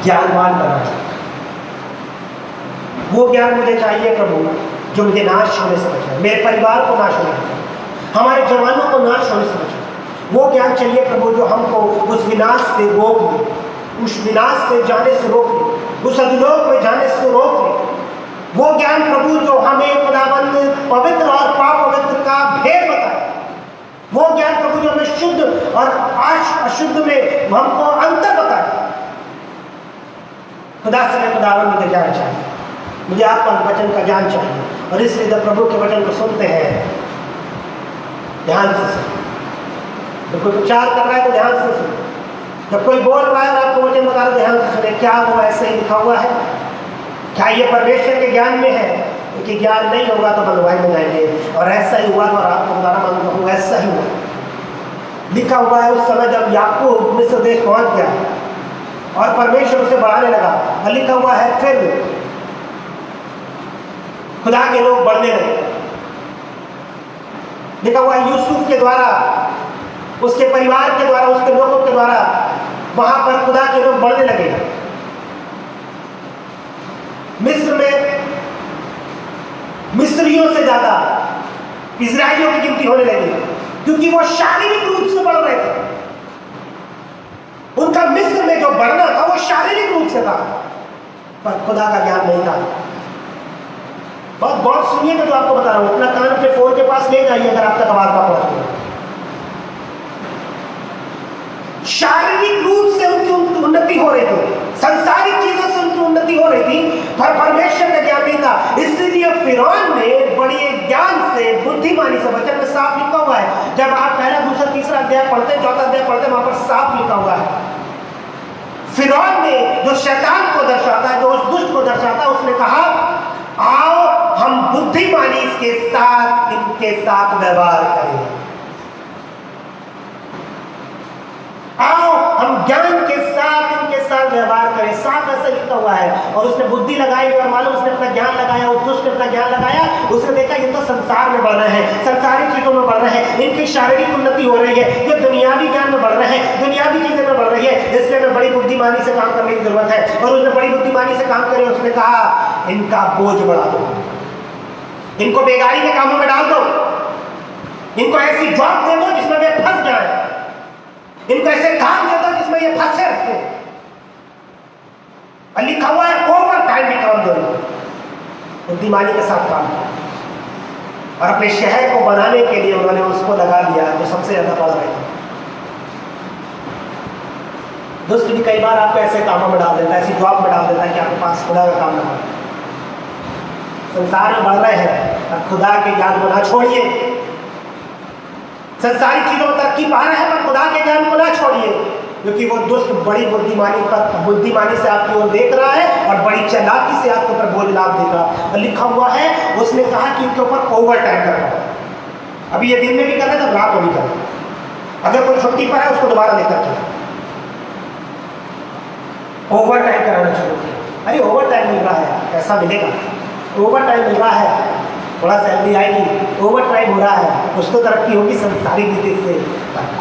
ज्ञानवान बनाए, वो ज्ञान मुझे चाहिए प्रभु जो मुझे नाश होने से बचाए, मेरे परिवार को नाश होने से बचाए, हमारे जवानों को नाश होने से बचाए। वो ज्ञान चाहिए प्रभु जो हमको उस विनाश से रोक दे, उस विनाश से जाने से रोक दे, उस अधोलोक में जाने से रोक दे। वो ज्ञान प्रभु जो हमें खुदाबंद पवित्र और पाप पवित्र का भेद बताए। वो ज्ञान प्रभु जो हमें शुद्ध और अशुद्ध में हमको अंतर बताए। खुदा से मैं खुदाबंद मुझे ज्ञान चाहिए, मुझे आपका वचन का ज्ञान चाहिए। और इसलिए जब प्रभु के वचन को सुनते हैं ध्यान से सुनो, जब कोई प्रचार कर रहा है तो ध्यान से सुनो, जब कोई बोल रहा है और आपको वचन बता रहा है ध्यान से सुने। क्या वो ऐसे ही लिखा हुआ है? क्या ये परमेश्वर के ज्ञान में है? क्योंकि ज्ञान नहीं होगा तो बलवाई में जाएंगे। और ऐसा ही हुआ, और आपको बताना मांगता हूँ, ऐसा ही हुआ। लिखा हुआ है उस समय जब याकूब मिस्र देश पहुंच गया और परमेश्वर उसे बढ़ाने लगा, और लिखा हुआ है फिर खुदा के लोग बढ़ने लगे। लिखा हुआ है यूसुफ के द्वारा, उसके परिवार के द्वारा, उसके लोगों के द्वारा वहां पर खुदा के लोग बढ़ने लगे। मिस्र में मिस्रियों से ज्यादा इजराइलियों की गिनती होने लगी, क्योंकि वो शारीरिक रूप से बढ़ रहे थे। उनका मिस्र में जो बढ़ना था वो शारीरिक रूप से था, पर खुदा का ज्ञान नहीं था। बहुत बहुत सुनिएगा जो आपको बता रहा हूं, अपना कान के फोन के पास ले जाइए अगर आप तक आवाज ना पहुंचे। शारीरिक रूप से उनकी उन्नति हो रही थी, सांसारिक चीजों से उनकी उन्नति हो रही थी, पर परमेश्वर का ज्ञान नहीं था। इसलिए फिरौन ने बड़े ज्ञान से, बुद्धिमानी से, वचन में साफ लिखा हुआ है, जब आप पहला दूसरा तीसरा अध्याय पढ़ते, चौथा अध्याय पढ़ते, वहां पर साफ लिखा हुआ है। फिरौन ने, जो शैतान को दर्शाता है, जो उस दुष्ट को दर्शाता है, उसने कहा आओ हम बुद्धिमानी के साथ इनके साथ व्यवहार करें, आओ हम ज्ञान के साथ इनके साथ व्यवहार करें। साफ ऐसा लिखा हुआ है। और उसने बुद्धि लगाई, और मालूम उसने अपना ज्ञान लगाया, उस दुष्ट ने अपना ज्ञान लगाया। उसने देखा ये तो संसार में बढ़ रहे हैं, संसारिक चीजों में बढ़ रहे हैं, इनकी शारीरिक उन्नति हो रही है, ये दुनियावी ज्ञान में बढ़ रहे हैं, दुनियावी चीजें में बढ़ रही है, इसलिए हमें बड़ी बुद्धिमानी से काम करने की जरूरत है। और उसने बड़ी बुद्धिमानी से काम करे। उसने कहा इनका बोझ बढ़ा दो, इनको बेगारी के कामों में डाल दो, इनको ऐसी जॉब दे दो जिसमें वे फंस जाए, इनको ऐसे काम दे दो जिसमें ये फंसे रहते। और लिखा हुआ है ओवर टाइम भी काम दो, बुद्धिमानी के साथ काम किया। और अपने शहर को बनाने के लिए उन्होंने उसको लगा दिया जो सबसे ज्यादा बढ़ रहे थे। दुष्ट भी कई बार आपको ऐसे कामों में डाल देता है, ऐसी जॉब में डाल देता है कि आपके पास खुदा का काम ना हो। संसार में बढ़ रहे हैं और खुदा के ज्ञान को ना छोड़िए। संसारिक चीजों में तरक्की पा रहे हैं, पर खुदा के ज्ञान को ना छोड़िए, क्योंकि वो दुष्ट बड़ी बुद्धिमानी से आपकी ओर देख रहा है और बड़ी चालाकी से आपके ऊपर बोझ लाद देगा। और लिखा हुआ है उसने कहा कि इनके ऊपर ओवर टाइम करना। अभी ये दिन में भी कर रहे हैं, तो रात को भी कर रहे हैं। अगर कोई छुट्टी पर है उसको दोबारा लेकर चलो, ओवर टाइम कराना शुरू किया। अरे ओवर टाइम मिल रहा है, पैसा मिलेगा, ओवर टाइम मिल रहा है, थोड़ा सैलरी आएगी, ओवर टाइम हो रहा है, कुछ तो तरक्की होगी संसारिक रीति से।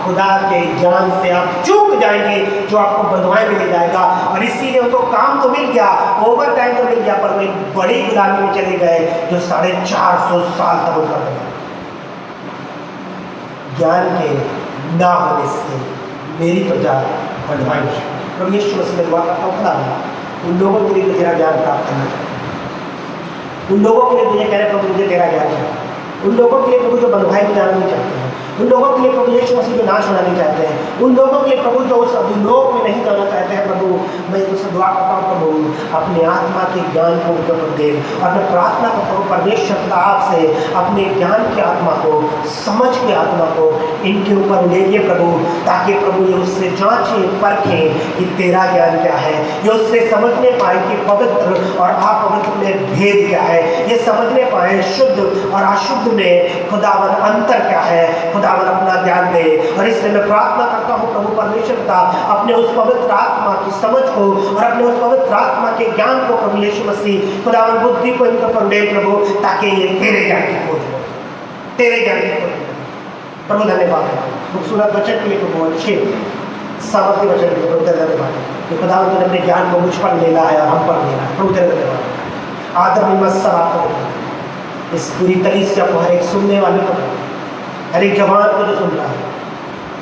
खुदा के ज्ञान से आप चूक जाएंगे जो आपको बंधुआई में ले जाएगा। और इसीलिए उनको काम तो मिल गया, ओवर टाइम तो मिल गया, पर वो एक बड़ी गुलामी में चले गए जो 450 साल तक उनका गया। ज्ञान के ना होने से मेरी प्रजा बंधुआई में। प्रभु यीशु मसीह में दुआ करता हूं, खुदा उन लोगों के लिए तेरा ज्ञान प्राप्त करना चाहिए, उन लोगों के लिए मुझे कह रहे प्रभु मुझे तेरा ज्ञान चाहिए, उन लोगों के लिए प्रभु जो बंधुआई में जाना नहीं चाहते हैं, उन लोगों के लिए प्रभु यीशु मसीह को नाश होना नहीं चाहते हैं, उन लोगों के लिए प्रभु जो उस अधोलोक में नहीं जाना चाहते हैं, प्रभु मैं तुझसे दुआ करता हूँ प्रभु अपने आत्मा के ज्ञान को उनके ऊपर दे। और मैं प्रार्थना करता हूँ परमेश्वर पिता आपसे अपने ज्ञान की आत्मा को, समझ की आत्मा को इनके ऊपर लेंगे प्रभु, ताकि प्रभु ये उससे जांचें परखें कि तेरा ज्ञान क्या है, ये उससे समझने पाए कि पवित्र और अपवित्र में भेद क्या है, ये समझने पाए शुद्ध और अशुद्ध में खुदावन अंतर क्या है। खुदावन अपना ज्ञान दे। और इसलिए मैं प्रार्थना करता हूँ प्रभु परमेश्वर का अपने उस पवित्र आत्मा की समझ को और अपने उस पवित्र आत्मा के ज्ञान को प्रभु यीशु मसीह खुदावन बुद्धि को इनके ऊपर दे प्रभु, ताकि ये तेरे ज्ञान की खोज हो, तेरे ज्ञान की खोज हो। प्रभु धन्यवाद खूबसूरत वचन के लिए प्रभु, अच्छे सामर्थ्य वचन के प्रभु धन्यवाद कि खुदावन तूने अपने ज्ञान को मुझ पर लेना है और हम पर लेना है। प्रभु तेरे धन्यवाद। आदर में सब आपको इस पूरी कलीसिया को, हर एक सुनने वाले को, हर एक जवान को जो सुन रहा है,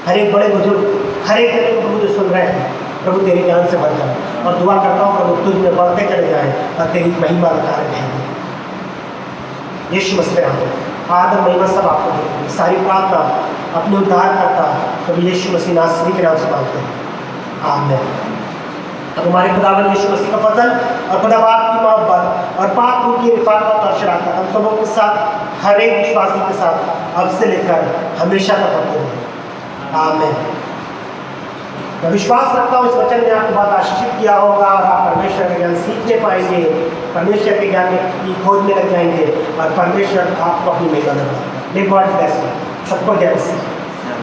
हर एक बड़े बुजुर्ग, हर एक जगह को प्रभु जो सुन रहे हैं, प्रभु तेरे ज्ञान से भर जाए। और दुआ करता हूँ प्रभु तुझ में बढ़ते चले जाए और तेरी महिमा दिखा रहे हैं। यीशु मसीह आदर महिमा सब आपको देते हैं। सारी प्रार्थना अपने उद्धार करता प्रभु यीशु मसीह नासरी के नाम से मांगते हैं, आमीन। अब हमारे खुदावंद यीशु मसीह का फजल और खुदा बाप की मोहब्बत और पाक रूह की रिफाकत और शराकत हम सबों के साथ, हर एक विश्वासी के साथ अब से लेकर हमेशा तक होते हैं, आमीन। मैं विश्वास रखता हूँ इस वचन ने आपको बहुत आशीषित किया होगा और आप परमेश्वर का ज्ञान सीखने पाएंगे, परमेश्वर के ज्ञान की खोज में लग जाएंगे और परमेश्वर आपको अपनी महिमा में। May God bless you. सबको जय मसीह।